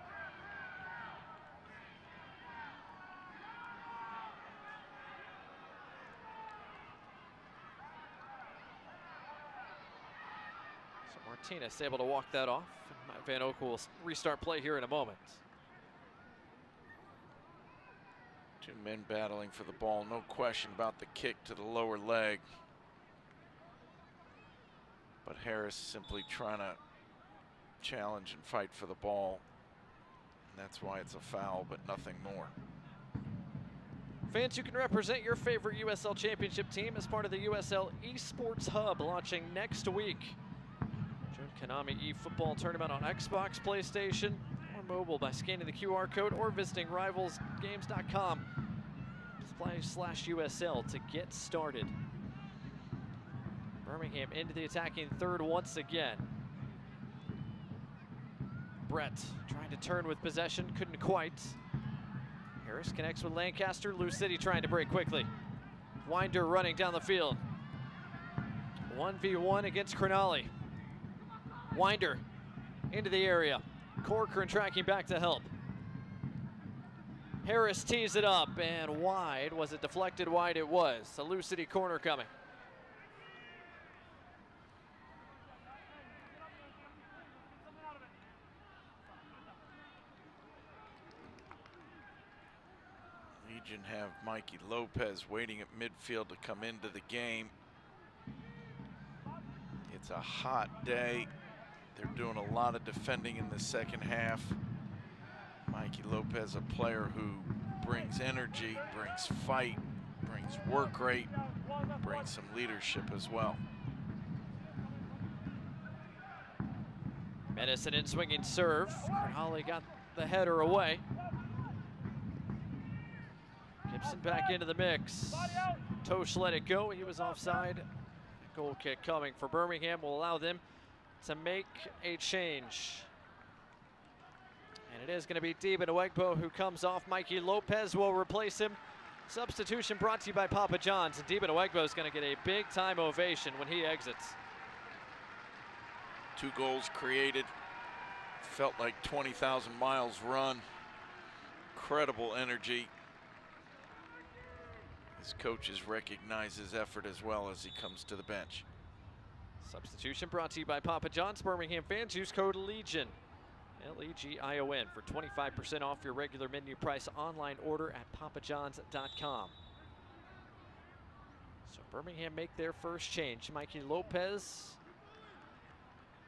A: So Martinez able to walk that off. Van Oak will restart play here in a moment.
B: Two men battling for the ball, no question about the kick to the lower leg. But Harris simply trying to challenge and fight for the ball. And that's why it's a foul, but nothing more.
A: Fans, you can represent your favorite USL Championship team as part of the USL Esports Hub launching next week. Join Konami eFootball Tournament on Xbox, PlayStation, or mobile by scanning the QR code or visiting rivalsgames.com/USL to get started. Birmingham into the attacking third once again. Brett trying to turn with possession, couldn't quite. Harris connects with Lancaster. Lou City trying to break quickly. Winder running down the field. 1v1 against Cronulla. Winder into the area. Corcoran tracking back to help. Harris tees it up and wide. Was it deflected? Wide it was. A Lou City corner coming.
B: Legion have Mikey Lopez waiting at midfield to come into the game. It's a hot day. They're doing a lot of defending in the second half. Mikey Lopez, a player who brings energy, brings fight, brings work rate, brings some leadership as well.
A: Medicine in swinging serve. Holly got the header away. Gibson back into the mix. Tosh let it go. He was offside. Goal kick coming for Birmingham will allow them to make a change. And it is going to be Deben Awegbo who comes off. Mikey Lopez will replace him. Substitution brought to you by Papa John's. And Deben Awegbo is going to get a big time ovation when he exits.
B: 2 goals created. Felt like 20,000 miles run. Incredible energy. His coaches recognize his effort as well as he comes to the bench.
A: Substitution brought to you by Papa John's. Birmingham fans, use code LEGION, L-E-G-I-O-N, for 25% off your regular menu price online order at papajohns.com. So Birmingham make their first change. Mikey Lopez,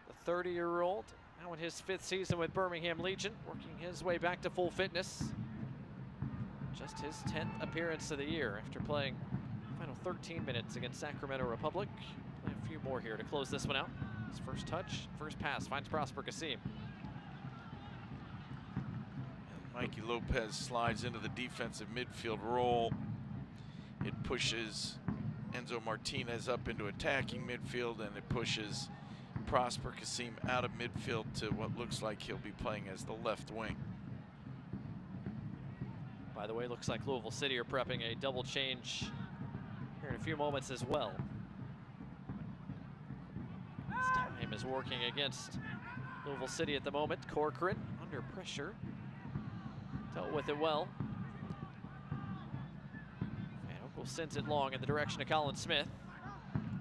A: the 30-year-old, now in his 5th season with Birmingham Legion, working his way back to full fitness. Just his 10th appearance of the year after playing final 13 minutes against Sacramento Republic. Play a few more here to close this one out. His first touch, first pass, finds Prosper Kasim.
B: Mikey Lopez slides into the defensive midfield role. It pushes Enzo Martinez up into attacking midfield, and it pushes Prosper Kasim out of midfield to what looks like he'll be playing as the left wing.
A: By the way, looks like Louisville City are prepping a double change here in a few moments as well. This time is working against Louisville City at the moment. Corcoran under pressure. Dealt with it well. And Oakville sends it long in the direction of Colin Smith.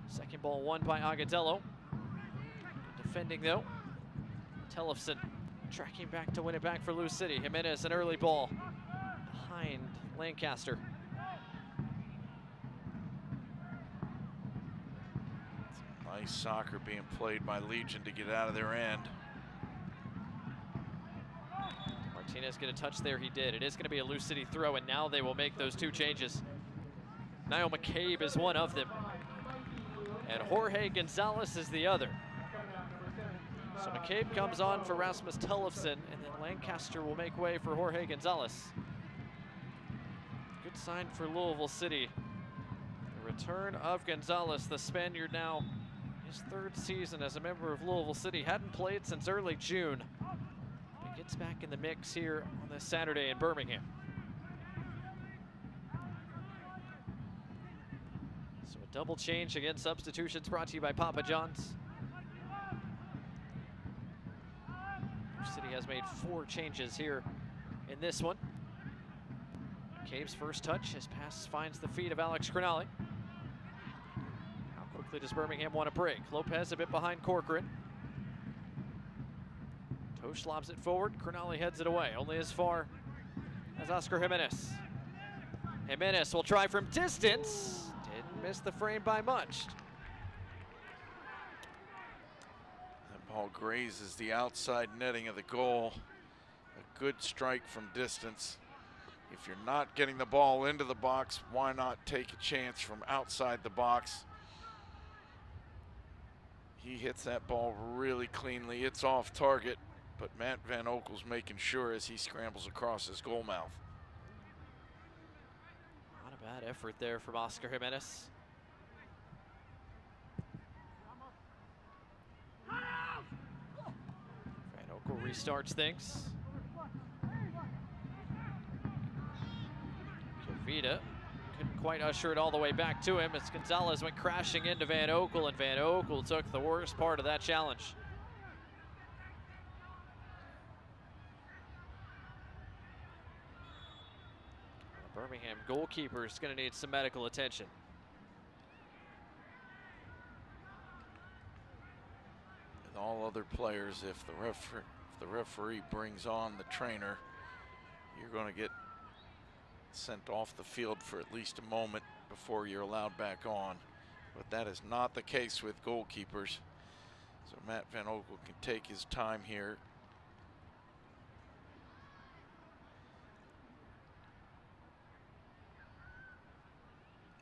A: Second ball won by Agadello. Defending though. Tellefson tracking back to win it back for Lou City. Jimenez, an early ball behind Lancaster.
B: Nice soccer being played by Legion to get out of their end.
A: Martinez get a touch there, he did. It is going to be a Lou City throw, and now they will make those two changes. Niall McCabe is one of them, and Jorge Gonzalez is the other. So McCabe comes on for Rasmus Tullefson, and then Lancaster will make way for Jorge Gonzalez. Good sign for Louisville City. The return of Gonzalez, the Spaniard, now his third season as a member of Louisville City. Hadn't played since early June. But gets back in the mix here on this Saturday in Birmingham. So a double change against substitutions brought to you by Papa John's. City has made 4 changes here in this one. McCabe's first touch, his pass finds the feet of Alex Crognale. How quickly does Birmingham want to break? Lopez a bit behind Corcoran. Tosh lobs it forward, Crognale heads it away, only as far as Oscar Jimenez. Jimenez will try from distance, didn't miss the frame by much.
B: Ball grazes the outside netting of the goal. A good strike from distance. If you're not getting the ball into the box, why not take a chance from outside the box? He hits that ball really cleanly. It's off target, but Matt Van Oekel's making sure as he scrambles across his goal mouth.
A: Not a bad effort there from Oscar Jimenez. Restarts things. Kavita couldn't quite usher it all the way back to him as Gonzalez went crashing into Van Oekel, and Van Oekel took the worst part of that challenge. The Birmingham goalkeeper is going to need some medical attention.
B: With all other players, if the referee brings on the trainer, you're going to get sent off the field for at least a moment before you're allowed back on. But that is not the case with goalkeepers. So Matt Van Oekel can take his time here.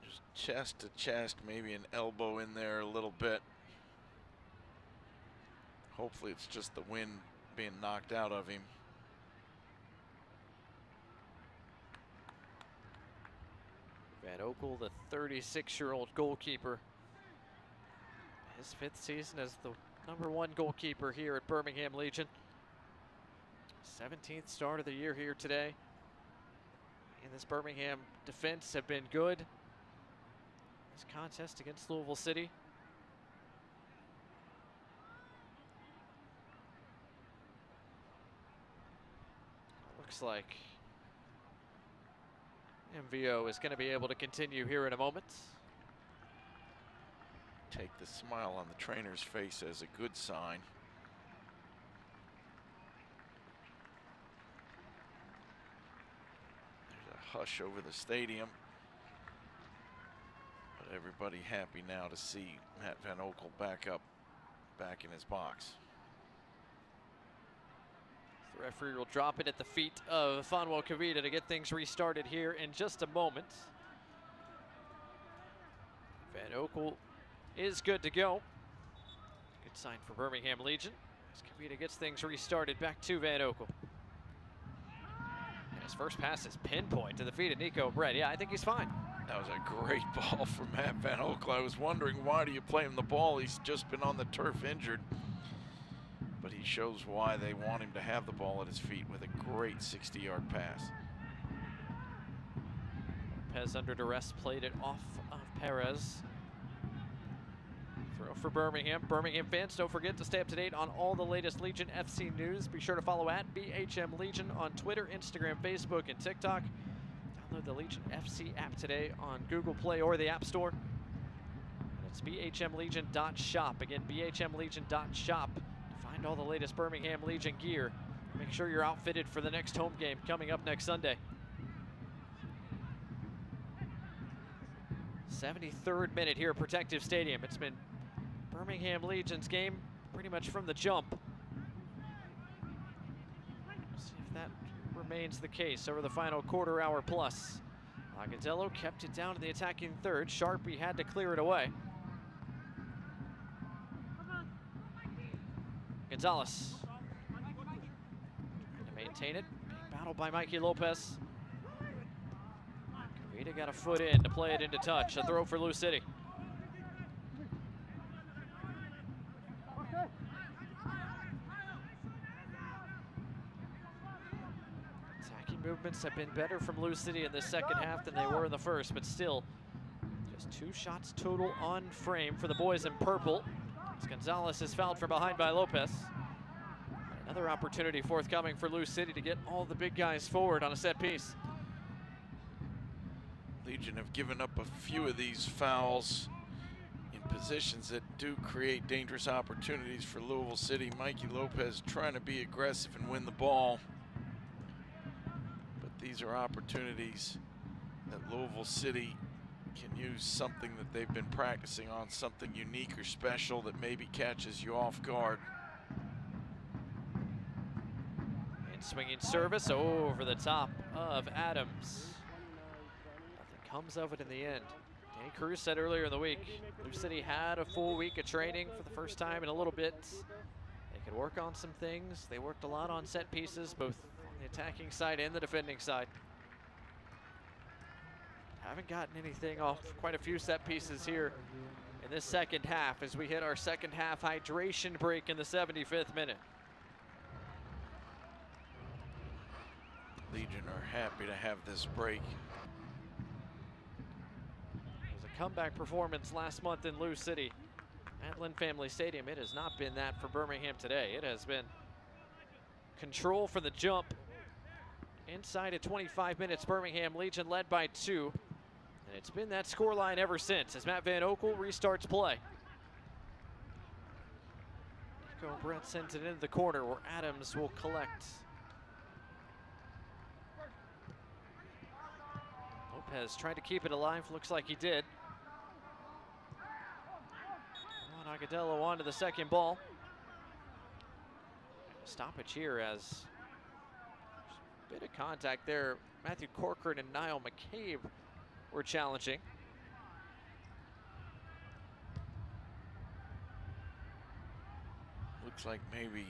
B: Just chest to chest, maybe an elbow in there a little bit. Hopefully it's just the wind being knocked out of him.
A: Van Oekel, the 36-year-old goalkeeper. His 5th season as the #1 goalkeeper here at Birmingham Legion. 17th start of the year here today. And this Birmingham defense have been good. This contest against Louisville City. Looks like MVO is going to be able to continue here in a moment.
B: Take the smile on the trainer's face as a good sign. There's a hush over the stadium. But everybody happy now to see Matt Van Oekel back in his box.
A: The referee will drop it at the feet of Fanwo Kavita to get things restarted here in just a moment. Van Oekel is good to go. Good sign for Birmingham Legion as Kavita gets things restarted back to Van Oekel. And his first pass is pinpoint to the feet of Nico Brett. Yeah, I think he's fine.
B: That was a great ball from Matt Van Oekel. I was wondering, why do you play him the ball? He's just been on the turf injured. But he shows why they want him to have the ball at his feet with a great 60-yard pass.
A: Lopez under duress played it off of Perez. Throw for Birmingham. Birmingham fans, don't forget to stay up to date on all the latest Legion FC news. Be sure to follow at BHM Legion on Twitter, Instagram, Facebook, and TikTok. Download the Legion FC app today on Google Play or the App Store. And it's bhmlegion.shop. Again, bhmlegion.shop. Find all the latest Birmingham Legion gear. Make sure you're outfitted for the next home game coming up next Sunday. 73rd minute here at Protective Stadium. It's been Birmingham Legion's game pretty much from the jump. We'll see if that remains the case over the final quarter hour plus. Agadello kept it down to the attacking third. Sharpie had to clear it away. Gonzalez trying to maintain it. Being battled by Mikey Lopez. Kavita got a foot in to play it into touch. A throw for Lou City. Attacking movements have been better from Lou City in the second half than they were in the first, but still just 2 shots total on frame for the boys in purple. As Gonzalez is fouled from behind by Lopez. Another opportunity forthcoming for Lou City to get all the big guys forward on a set piece.
B: Legion have given up a few of these fouls in positions that do create dangerous opportunities for Louisville City. Mikey Lopez trying to be aggressive and win the ball. But these are opportunities that Louisville City can use something that they've been practicing on, something unique or special that maybe catches you off guard.
A: And swinging service over the top of Adams. Nothing comes of it in the end. Danny Cruz said earlier in the week, Lou City had a full week of training for the first time in a little bit. They could work on some things. They worked a lot on set pieces, both on the attacking side and the defending side. Haven't gotten anything off quite a few set pieces here in this second half as we hit our second half hydration break in the 75th minute.
B: Legion are happy to have this break.
A: It was a comeback performance last month in Lou City at Lynn Family Stadium. It has not been that for Birmingham today. It has been control for the jump. Inside of 25 minutes, Birmingham Legion led by 2. And it's been that scoreline ever since as Matt Van Oekel restarts play. Nico Brett sends it into the corner where Adams will collect. Lopez tried to keep it alive, looks like he did. Juan Agadello onto the second ball. Stoppage here as a bit of contact there. Matthew Corcoran and Niall McCabe were challenging.
B: Looks like maybe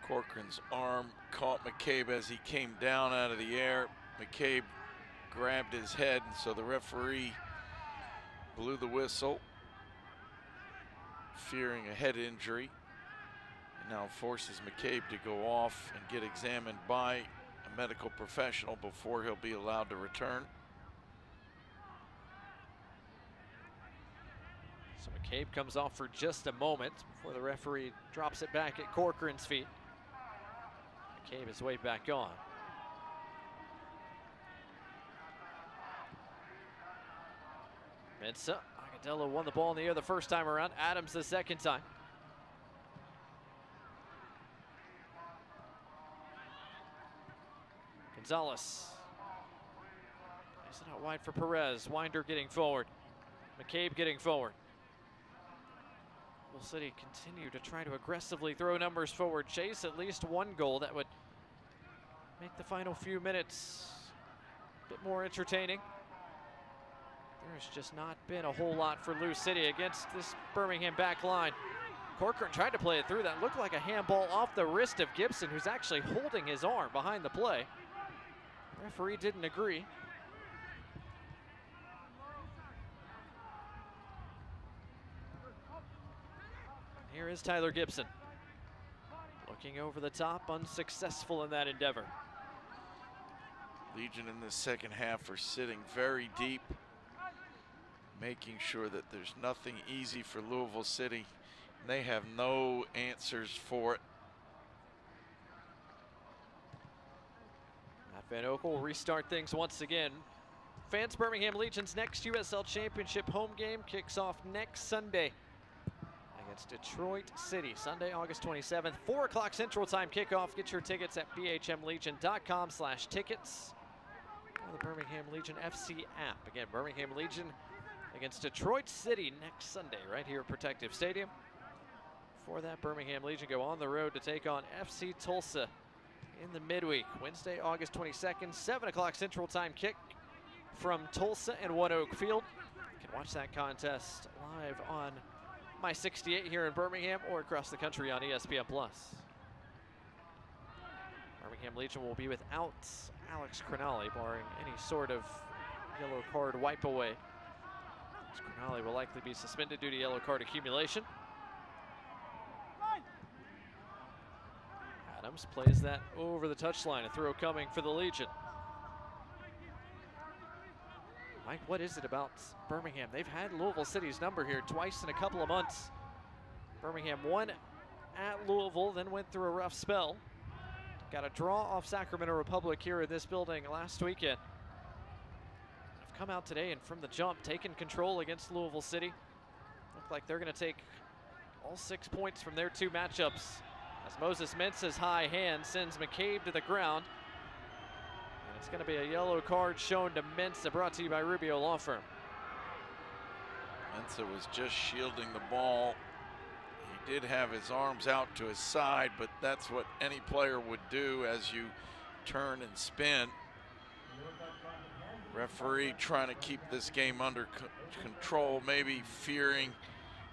B: Corcoran's arm caught McCabe as he came down out of the air. McCabe grabbed his head, and so the referee blew the whistle, fearing a head injury, and now forces McCabe to go off and get examined by a medical professional before he'll be allowed to return.
A: So McCabe comes off for just a moment before the referee drops it back at Corcoran's feet. McCabe is way back on. Mensa, Agadello won the ball in the air the first time around. Adams the second time. Gonzalez. Plays it out wide for Perez. Winder getting forward. McCabe getting forward. Will City continue to try to aggressively throw numbers forward, chase at least one goal that would make the final few minutes a bit more entertaining. There's just not been a whole lot for Lou City against this Birmingham back line. Corcoran tried to play it through. That looked like a handball off the wrist of Gibson, who's actually holding his arm behind the play. The referee didn't agree. Here is Tyler Gibson. Looking over the top, unsuccessful in that endeavor.
B: Legion in the second half are sitting very deep, making sure that there's nothing easy for Louisville City. And they have no answers for it.
A: Matt Van Oekel will restart things once again. Fans, Birmingham Legion's next USL Championship home game kicks off next Sunday against Detroit City. Sunday, August 27th, 4 o'clock Central Time kickoff. Get your tickets at bhmlegion.com/tickets or the Birmingham Legion FC app. Again, Birmingham Legion against Detroit City next Sunday right here at Protective Stadium. Before that, Birmingham Legion go on the road to take on FC Tulsa in the midweek. Wednesday, August 22nd, 7 o'clock Central Time kick from Tulsa and One Oak Field. You can watch that contest live on My 68 here in Birmingham or across the country on ESPN+. Birmingham Legion will be without Alex Crinali, barring any sort of yellow card wipe away. Crinali will likely be suspended due to yellow card accumulation. Adams plays that over the touchline, a throw coming for the Legion. Mike, what is it about Birmingham? They've had Louisville City's number here twice in a couple of months. Birmingham won at Louisville, then went through a rough spell. Got a draw off Sacramento Republic here in this building last weekend. Have come out today and from the jump taken control against Louisville City. Look like they're going to take all 6 points from their two matchups as Moses Mensa's high hand sends McCabe to the ground. And it's going to be a yellow card shown to Mensa, brought to you by Rubio Law Firm.
B: Mensa was just shielding the ball. He did have his arms out to his side, but that's what any player would do as you turn and spin. Referee trying to keep this game under control, maybe fearing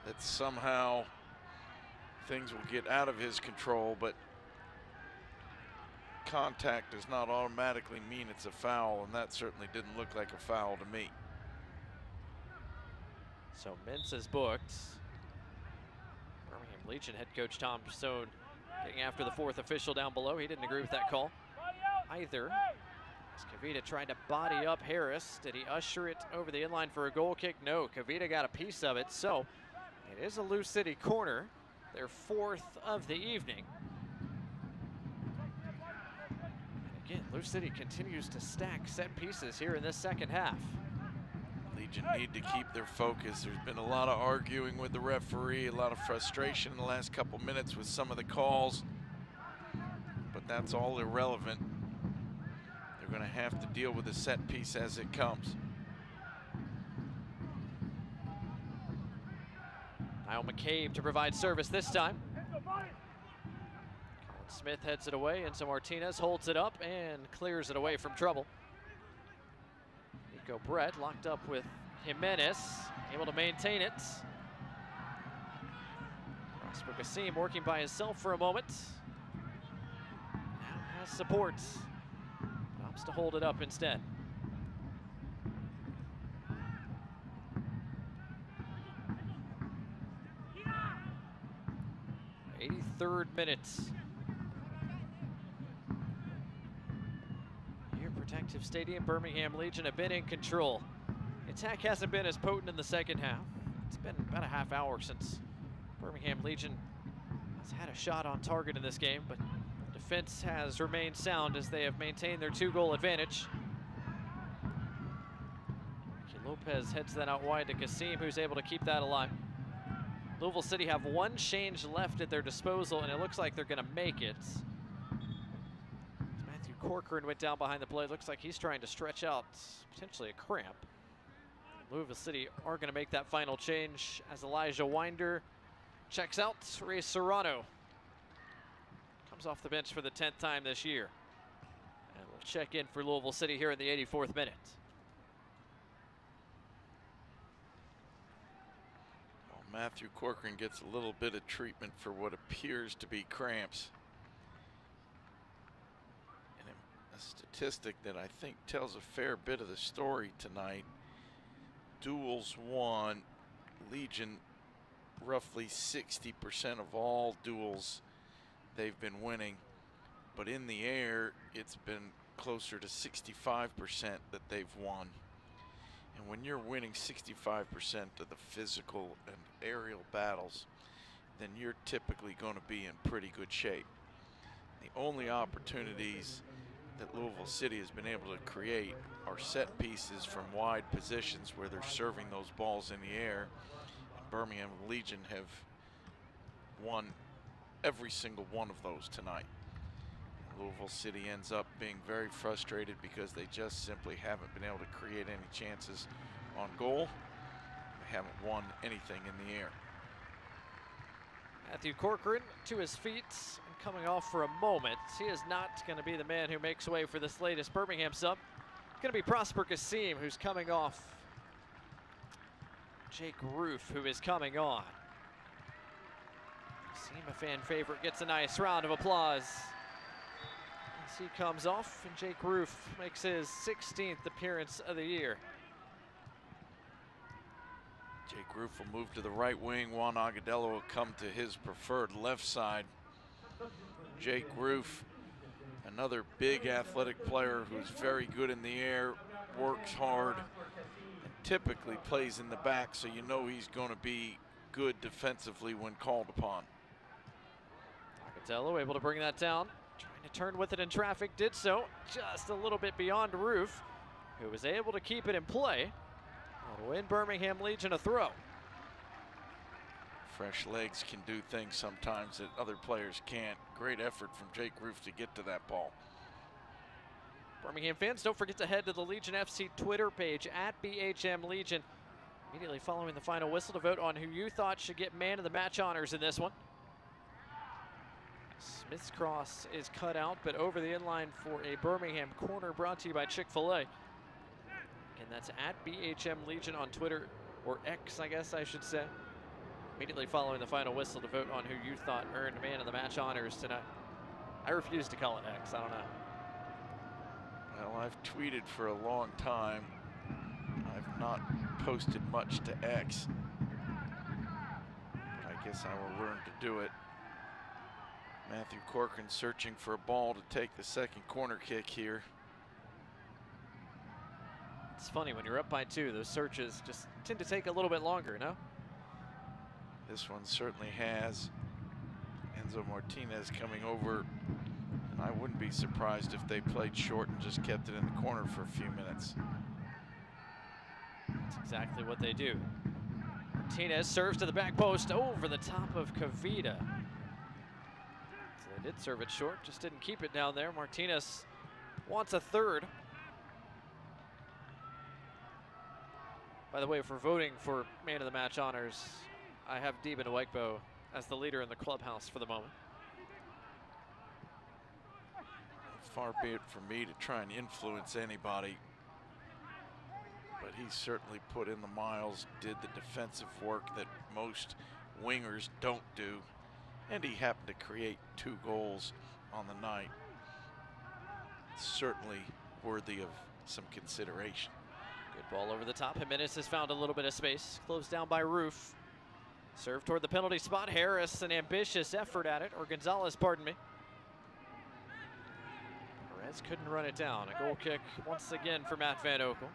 B: that somehow things will get out of his control, but contact does not automatically mean it's a foul, and that certainly didn't look like a foul to me.
A: So Mensa's booked. Birmingham Legion head coach Tom Stone getting after the fourth official down below. He didn't agree with that call either. As Kavita tried to body up Harris. Did he usher it over the inline for a goal kick? No, Kavita got a piece of it. So it is a Lou City corner, their fourth of the evening. And again, Lou City continues to stack set pieces here in this second half.
B: Legion need to keep their focus. There's been a lot of arguing with the referee, a lot of frustration in the last couple minutes with some of the calls, but that's all irrelevant. They're going to have to deal with the set piece as it comes.
A: Kyle McCabe to provide service this time. Colin Smith heads it away, and so Martinez holds it up and clears it away from trouble. Nico Brett locked up with Jimenez, able to maintain it. Prosper Kassim working by himself for a moment. Now has support. Opts to hold it up instead. Third minute. Here at Protective Stadium, Birmingham Legion have been in control. The attack hasn't been as potent in the second half. It's been about a half hour since Birmingham Legion has had a shot on target in this game, but the defense has remained sound as they have maintained their 2-goal advantage. Ricky Lopez heads that out wide to Kassim, who's able to keep that alive. Louisville City have one change left at their disposal, and it looks like they're going to make it. Matthew Corcoran went down behind the play. Looks like he's trying to stretch out potentially a cramp. Louisville City are going to make that final change as Elijah Winder checks out. Ray Serrano comes off the bench for the 10th time this year. And we'll check in for Louisville City here in the 84th minute.
B: Matthew Corcoran gets a little bit of treatment for what appears to be cramps. And a statistic that I think tells a fair bit of the story tonight. Duels won. Legion, roughly 60% of all duels they've been winning. But in the air, it's been closer to 65% that they've won. And when you're winning 65% of the physical and aerial battles, then you're typically going to be in pretty good shape. The only opportunities that Louisville City has been able to create are set pieces from wide positions where they're serving those balls in the air. And Birmingham Legion have won every single one of those tonight. Louisville City ends up being very frustrated because they just simply haven't been able to create any chances on goal. haven't won anything in the air.
A: Matthew Corcoran to his feet and coming off for a moment. He is not going to be the man who makes way for this latest Birmingham sub. It's going to be Prosper Kasim who's coming off. Jake Roof who is coming on. Kasim, a fan favorite, gets a nice round of applause as he comes off, and Jake Roof makes his 16th appearance of the year.
B: Jake Roof will move to the right wing. Juan Agudelo will come to his preferred left side. Jake Roof, another big athletic player who's very good in the air, works hard, and typically plays in the back, so you know he's going to be good defensively when called upon.
A: Agudelo able to bring that down, trying to turn with it in traffic, did so just a little bit beyond Roof, who was able to keep it in play. To win Birmingham Legion a throw.
B: Fresh legs can do things sometimes that other players can't. Great effort from Jake Roof to get to that ball.
A: Birmingham fans, don't forget to head to the Legion FC Twitter page at BHM Legion immediately following the final whistle to vote on who you thought should get man of the match honors in this one. Smith's cross is cut out, but over the inline for a Birmingham corner brought to you by Chick-fil-A. And that's at BHM Legion on Twitter, or X, I guess I should say. Immediately following the final whistle to vote on who you thought earned man of the match honors tonight. I refuse to call it X, I don't know.
B: Well, I've tweeted for a long time. I've not posted much to X, but I guess I will learn to do it. Matthew Corcoran searching for a ball to take the second corner kick here.
A: It's funny, when you're up by 2, those searches just tend to take a little bit longer, no?
B: This one certainly has. Enzo Martinez coming over, and I wouldn't be surprised if they played short and just kept it in the corner for a few minutes.
A: That's exactly what they do. Martinez serves to the back post over the top of Kavita. So they did serve it short, just didn't keep it down there. Martinez wants a third. By the way, if we're voting for man of the match honors, I have Deben Nwekbo as the leader in the clubhouse for the moment.
B: Far be it from me to try and influence anybody, but he certainly put in the miles, did the defensive work that most wingers don't do, and he happened to create 2 goals on the night. Certainly worthy of some consideration.
A: Good ball over the top. Jimenez has found a little bit of space. Closed down by Roof. Serve toward the penalty spot. Harris, an ambitious effort at it, or Gonzalez, pardon me. Perez couldn't run it down. A goal kick once again for Matt Van Oekel.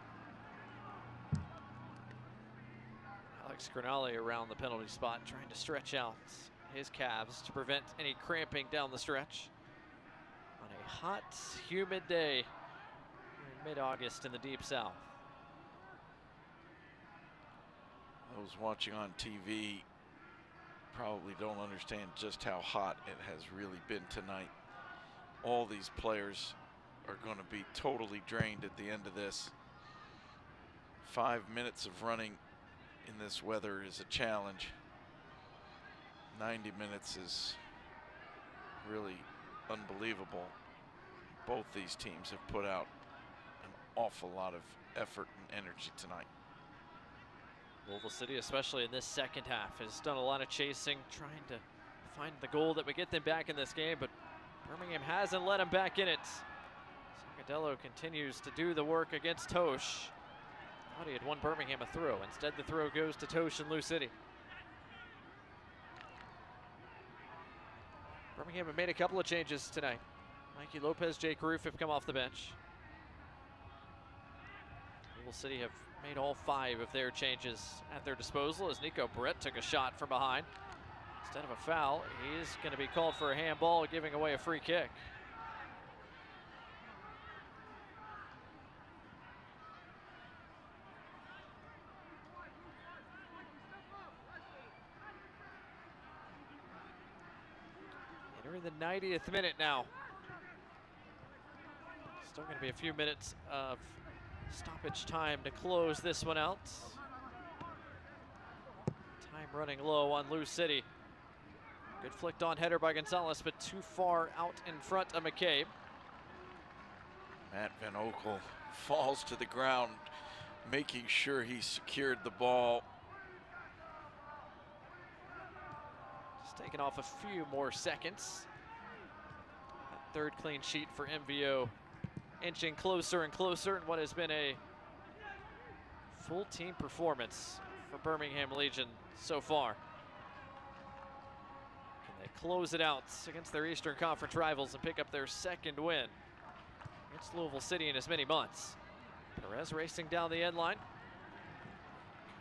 A: Alex Granale around the penalty spot, trying to stretch out his calves to prevent any cramping down the stretch. On a hot, humid day in mid-August in the Deep South.
B: Those watching on TV probably don't understand just how hot it has really been tonight. All these players are going to be totally drained at the end of this. 5 minutes of running in this weather is a challenge. 90 minutes is really unbelievable. Both these teams have put out an awful lot of effort and energy tonight.
A: Louisville City, especially in this second half, has done a lot of chasing, trying to find the goal that would get them back in this game, but Birmingham hasn't let them back in it. Agudelo continues to do the work against Tosh. Thought he had won Birmingham a throw. Instead, the throw goes to Tosh and Lou City. Birmingham have made a couple of changes tonight. Mikey Lopez, Jake Roof have come off the bench. Louisville City have made all 5 of their changes at their disposal as Nico Brett took a shot from behind. Instead of a foul, he is going to be called for a handball, giving away a free kick. Entering the 90th minute now. Still going to be a few minutes of stoppage time to close this one out. running low on Lou City. Good flicked on header by Gonzalez, but too far out in front of McCabe.
B: Matt Van Okel falls to the ground, making sure he secured the ball.
A: Just taking off a few more seconds. That third clean sheet for MVO, inching closer and closer in what has been a full team performance for Birmingham Legion so far. Can they close it out against their Eastern Conference rivals and pick up their second win against Louisville City in as many months? Perez racing down the end line.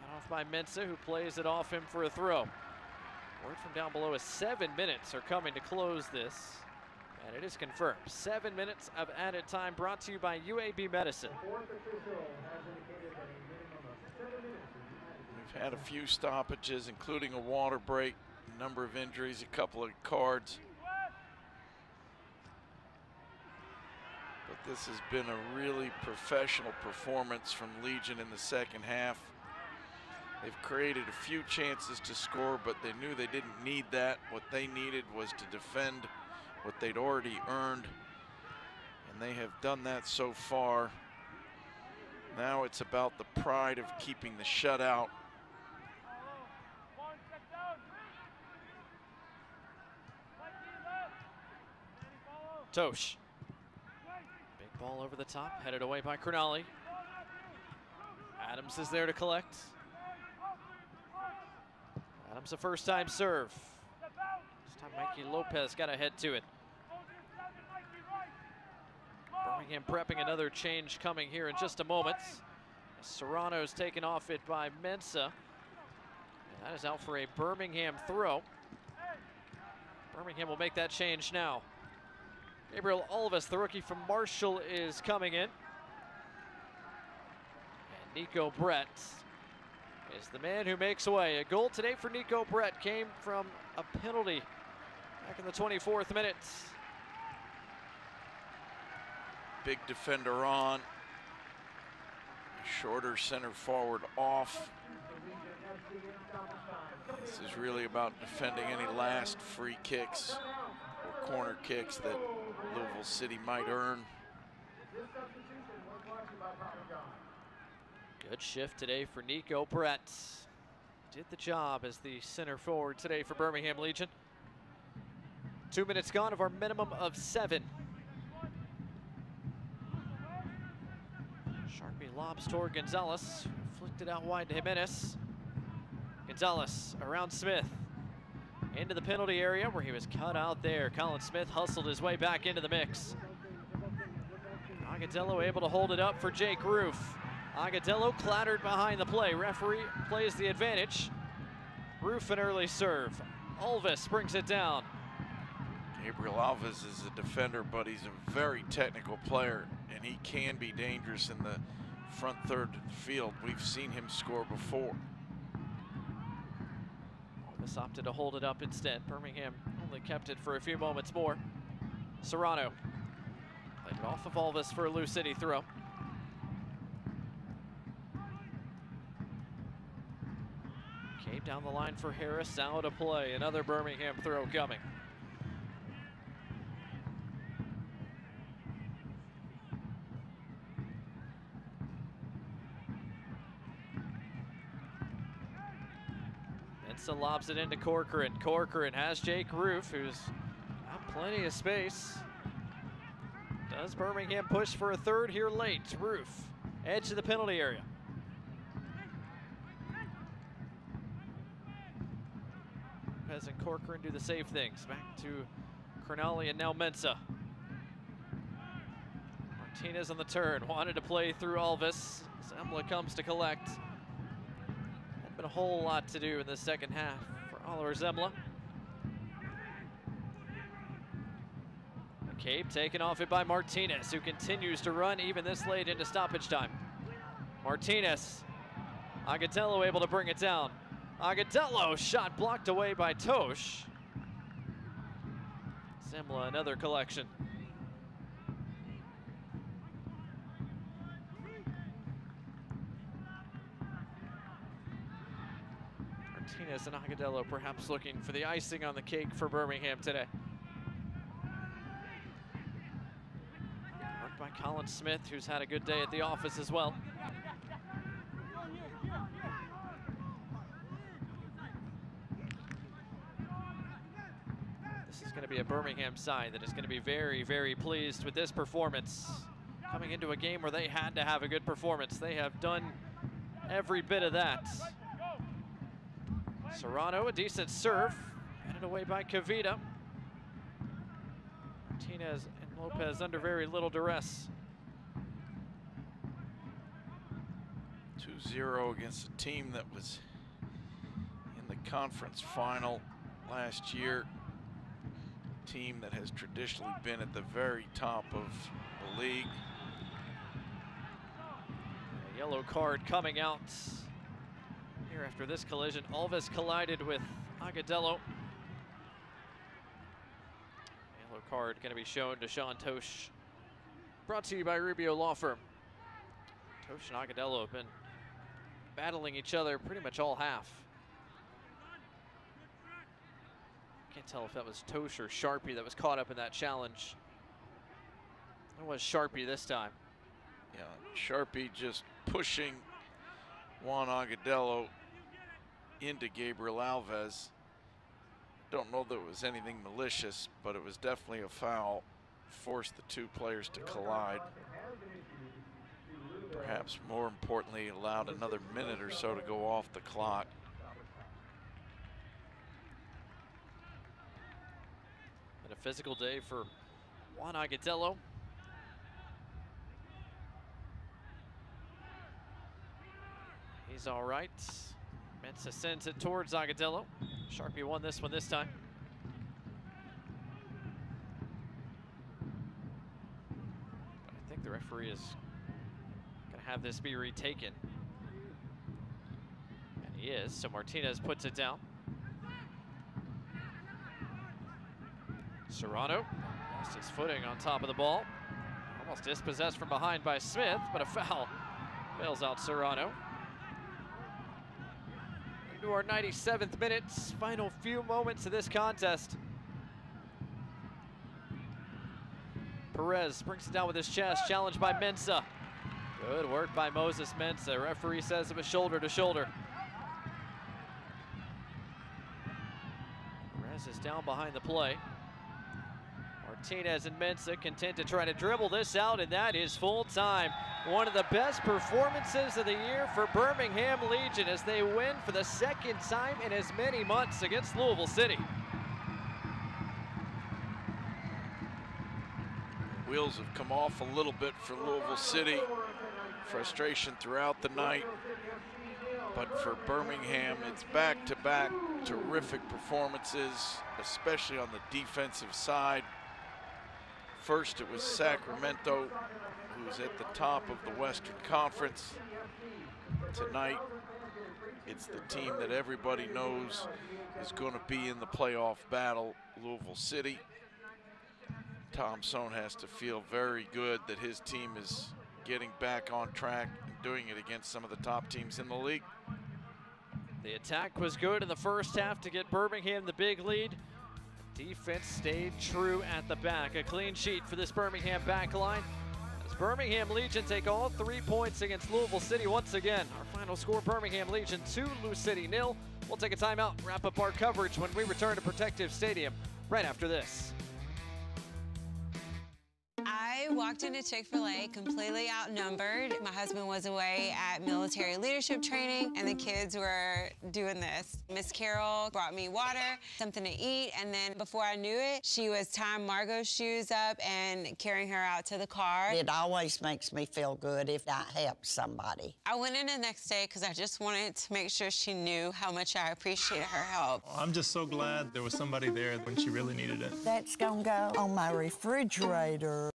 A: Cut off by Mensah, who plays it off him for a throw. Word from down below is 7 minutes are coming to close this. And it is confirmed. 7 minutes of added time brought to you by UAB Medicine.
B: We've had a few stoppages, including a water break, a number of injuries, a couple of cards. But this has been a really professional performance from Legion in the second half. They've created a few chances to score, but they knew they didn't need that. What they needed was to defend what they'd already earned, and they have done that so far. Now it's about the pride of keeping the shutout.
A: Tosh. Big ball over the top, headed away by Crognale. Adams is there to collect. Adams a first time serve. This time Mikey Lopez got ahead to it. Birmingham prepping another change coming here in just a moment. Serrano's taken off it by Mensah. And that is out for a Birmingham throw. Birmingham will make that change now. Gabriel Alves, the rookie from Marshall, is coming in. And Nico Brett is the man who makes away. A goal today for Nico Brett came from a penalty back in the 24th minute.
B: Big defender on. Shorter center forward off. This is really about defending any last free kicks or corner kicks that Louisville City might earn.
A: Good shift today for Nico Brett. Did the job as the center forward today for Birmingham Legion. 2 minutes gone of our minimum of 7. Sharpie lobs toward Gonzalez. Flicked it out wide to Jimenez. Gonzalez around Smith. Into the penalty area where he was cut out there. Colin Smith hustled his way back into the mix. Agadello able to hold it up for Jake Roof. Agadello clattered behind the play. Referee plays the advantage. Roof an early serve. Alves brings it down.
B: Gabriel Alves is a defender, but he's a very technical player, and he can be dangerous in the front third of the field. We've seen him score before.
A: Alves opted to hold it up instead. Birmingham only kept it for a few moments more. Serrano played it off of Alves for a Lou City throw. Came down the line for Harris, out of play. Another Birmingham throw coming. Mensah lobs it into Corcoran. Corcoran has Jake Roof, who's got plenty of space. Does Birmingham push for a third here late? Roof, edge of the penalty area. Lopez and Corcoran do the safe things. Back to Crognale and now Mensah. Martinez on the turn, wanted to play through Alves. Zembla comes to collect. Had been a whole lot to do in the second half for Oliver Zembla. McCabe taken off it by Martinez, who continues to run even this late into stoppage time. Martinez, Agadello able to bring it down. Agadello shot blocked away by Tosh. Zembla another collection. Martinez and Agudelo perhaps looking for the icing on the cake for Birmingham today. Marked by Colin Smith, who's had a good day at the office as well. This is going to be a Birmingham side that is going to be very, very pleased with this performance. Coming into a game where they had to have a good performance. They have done every bit of that. Serrano, a decent serve, headed away by Kavita. Martinez and Lopez under very little duress.
B: 2-0 against a team that was in the conference final last year. A team that has traditionally been at the very top of the league.
A: A yellow card coming out here after this collision. Alves collided with Agudelo. Yellow card going to be shown to Sean Tosh. Brought to you by Rubio Law Firm. Tosh and Agudelo have been battling each other pretty much all half. Can't tell if that was Tosh or Sharpie that was caught up in that challenge. It was Sharpie this time.
B: Yeah, Sharpie just pushing Juan Agudelo into Gabriel Alves. Don't know that it was anything malicious, but it was definitely a foul. Forced the two players to collide. Perhaps more importantly, allowed another minute or so to go off the clock.
A: Been a physical day for Juan Agudelo. He's all right. Mensah sends it towards Agudelo. Sharpie won this one this time. But I think the referee is going to have this be retaken. And he is, so Martinez puts it down. Serrano lost his footing on top of the ball. Almost dispossessed from behind by Smith, but a foul bails out Serrano. Into our 97th minute, final few moments of this contest. Perez brings it down with his chest, challenged by Mensah. Good work by Moses Mensah. Referee says it was shoulder to shoulder. Perez is down behind the play. Martinez and Mensah content to try to dribble this out, and that is full time. One of the best performances of the year for Birmingham Legion as they win for the second time in as many months against Louisville City.
B: Wheels have come off a little bit for Louisville City. Frustration throughout the night. But for Birmingham, it's back-to-back terrific performances, especially on the defensive side. First, it was Sacramento, who's at the top of the Western Conference. Tonight, it's the team that everybody knows is going to be in the playoff battle, Louisville City. Tom Sohn has to feel very good that his team is getting back on track and doing it against some of the top teams in the league.
A: The attack was good in the first half to get Birmingham the big lead. Defense stayed true at the back. A clean sheet for this Birmingham back line. As Birmingham Legion take all 3 points against Louisville City once again. Our final score, Birmingham Legion 2, Lou City 0. We'll take a timeout and wrap up our coverage when we return to Protective Stadium right after this.
C: I walked into Chick-fil-A completely outnumbered. My husband was away at military leadership training, and the kids were doing this. Miss Carol brought me water, something to eat, and then before I knew it, she was tying Margot's shoes up and carrying her out to the car.
D: It always makes me feel good if that helps somebody.
C: I went in the next day because I just wanted to make sure she knew how much I appreciated her help.
N: I'm just so glad there was somebody there when she really needed it.
D: That's gonna go on my refrigerator.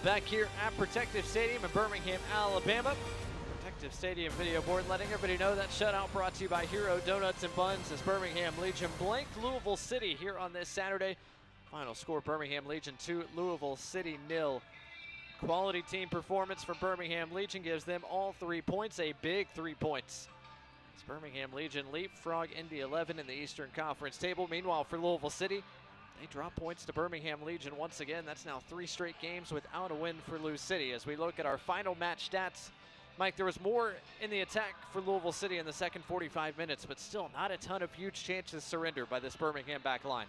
A: back here at Protective Stadium in Birmingham, Alabama. Protective Stadium video board letting everybody know that shutout brought to you by Hero Donuts and Buns as Birmingham Legion blanked Louisville City here on this Saturday. Final score, Birmingham Legion 2, Louisville City 0. Quality team performance for Birmingham Legion gives them all 3 points, a big 3 points. As Birmingham Legion leapfrog Indy 11 in the Eastern Conference table. Meanwhile, for Louisville City, they drop points to Birmingham Legion once again. That's now 3 straight games without a win for Lou City. As we look at our final match stats, Mike, there was more in the attack for Louisville City in the second 45 minutes, but still not a ton of huge chances surrendered by this Birmingham back line.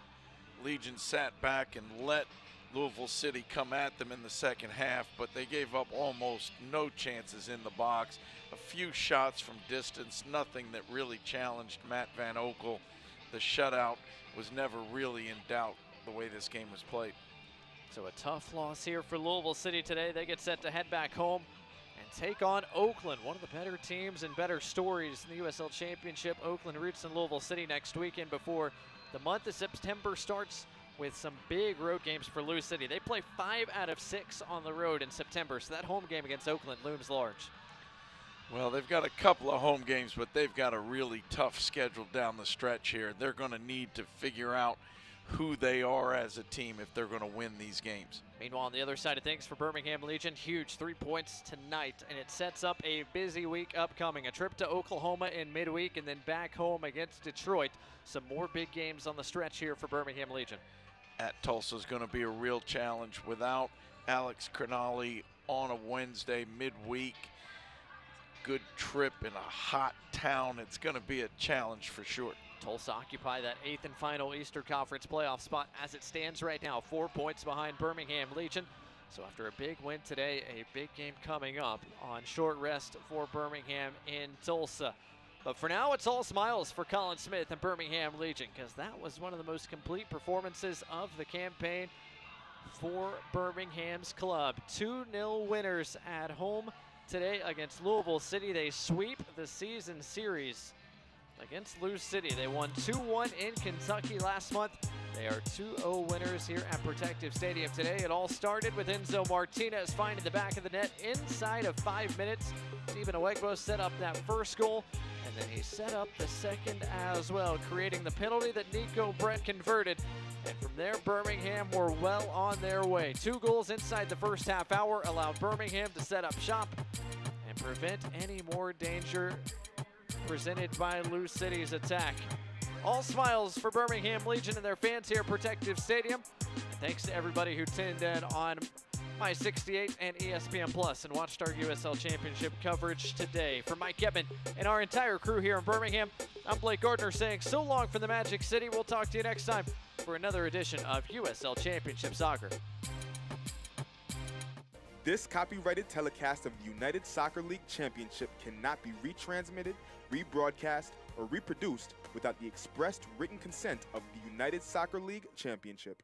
B: Legion sat back and let Louisville City come at them in the second half, but they gave up almost no chances in the box. A few shots from distance, nothing that really challenged Matt Van Oekel. The shutout was never really in doubt the way this game was played.
A: So a tough loss here for Louisville City today. They get set to head back home and take on Oakland, one of the better teams and better stories in the USL Championship. Oakland roots in Louisville City next weekend before the month of September starts with some big road games for Lou City. They play 5 out of 6 on the road in September, so that home game against Oakland looms large.
B: Well, they've got a couple of home games, but they've got a really tough schedule down the stretch here. They're going to need to figure out who they are as a team if they're going to win these games.
A: Meanwhile, on the other side of things for Birmingham Legion, huge 3 points tonight, and it sets up a busy week upcoming. A trip to Oklahoma in midweek and then back home against Detroit. Some more big games on the stretch here for Birmingham Legion.
B: At Tulsa is going to be a real challenge without Alex Cronali on a Wednesday midweek. Good trip in a hot town. It's going to be a challenge for sure.
A: Tulsa occupy that 8th and final Eastern Conference playoff spot as it stands right now, 4 points behind Birmingham Legion. So after a big win today, a big game coming up on short rest for Birmingham in Tulsa. But for now, it's all smiles for Colin Smith and Birmingham Legion, because that was one of the most complete performances of the campaign for Birmingham's club. 2-0 winners at home today against Louisville City. They sweep the season series against Lou City. They won 2-1 in Kentucky last month. They are 2-0 winners here at Protective Stadium today. It all started with Enzo Martinez finding the back of the net inside of 5 minutes. Stephen Oegbo set up that first goal, and then he set up the second as well, creating the penalty that Nico Brett converted. And from there, Birmingham were well on their way. 2 goals inside the first half hour allowed Birmingham to set up shop and prevent any more danger presented by Lou City's attack. All smiles for Birmingham Legion and their fans here at Protective Stadium. Thanks to everybody who tuned in on My 68 and ESPN Plus and watched our USL Championship coverage today. For Mike Ebman and our entire crew here in Birmingham, I'm Blake Gardner saying so long from the Magic City. We'll talk to you next time for another edition of USL Championship Soccer.
O: This copyrighted telecast of the United Soccer League Championship cannot be retransmitted, rebroadcast, or reproduced without the expressed written consent of the United Soccer League Championship.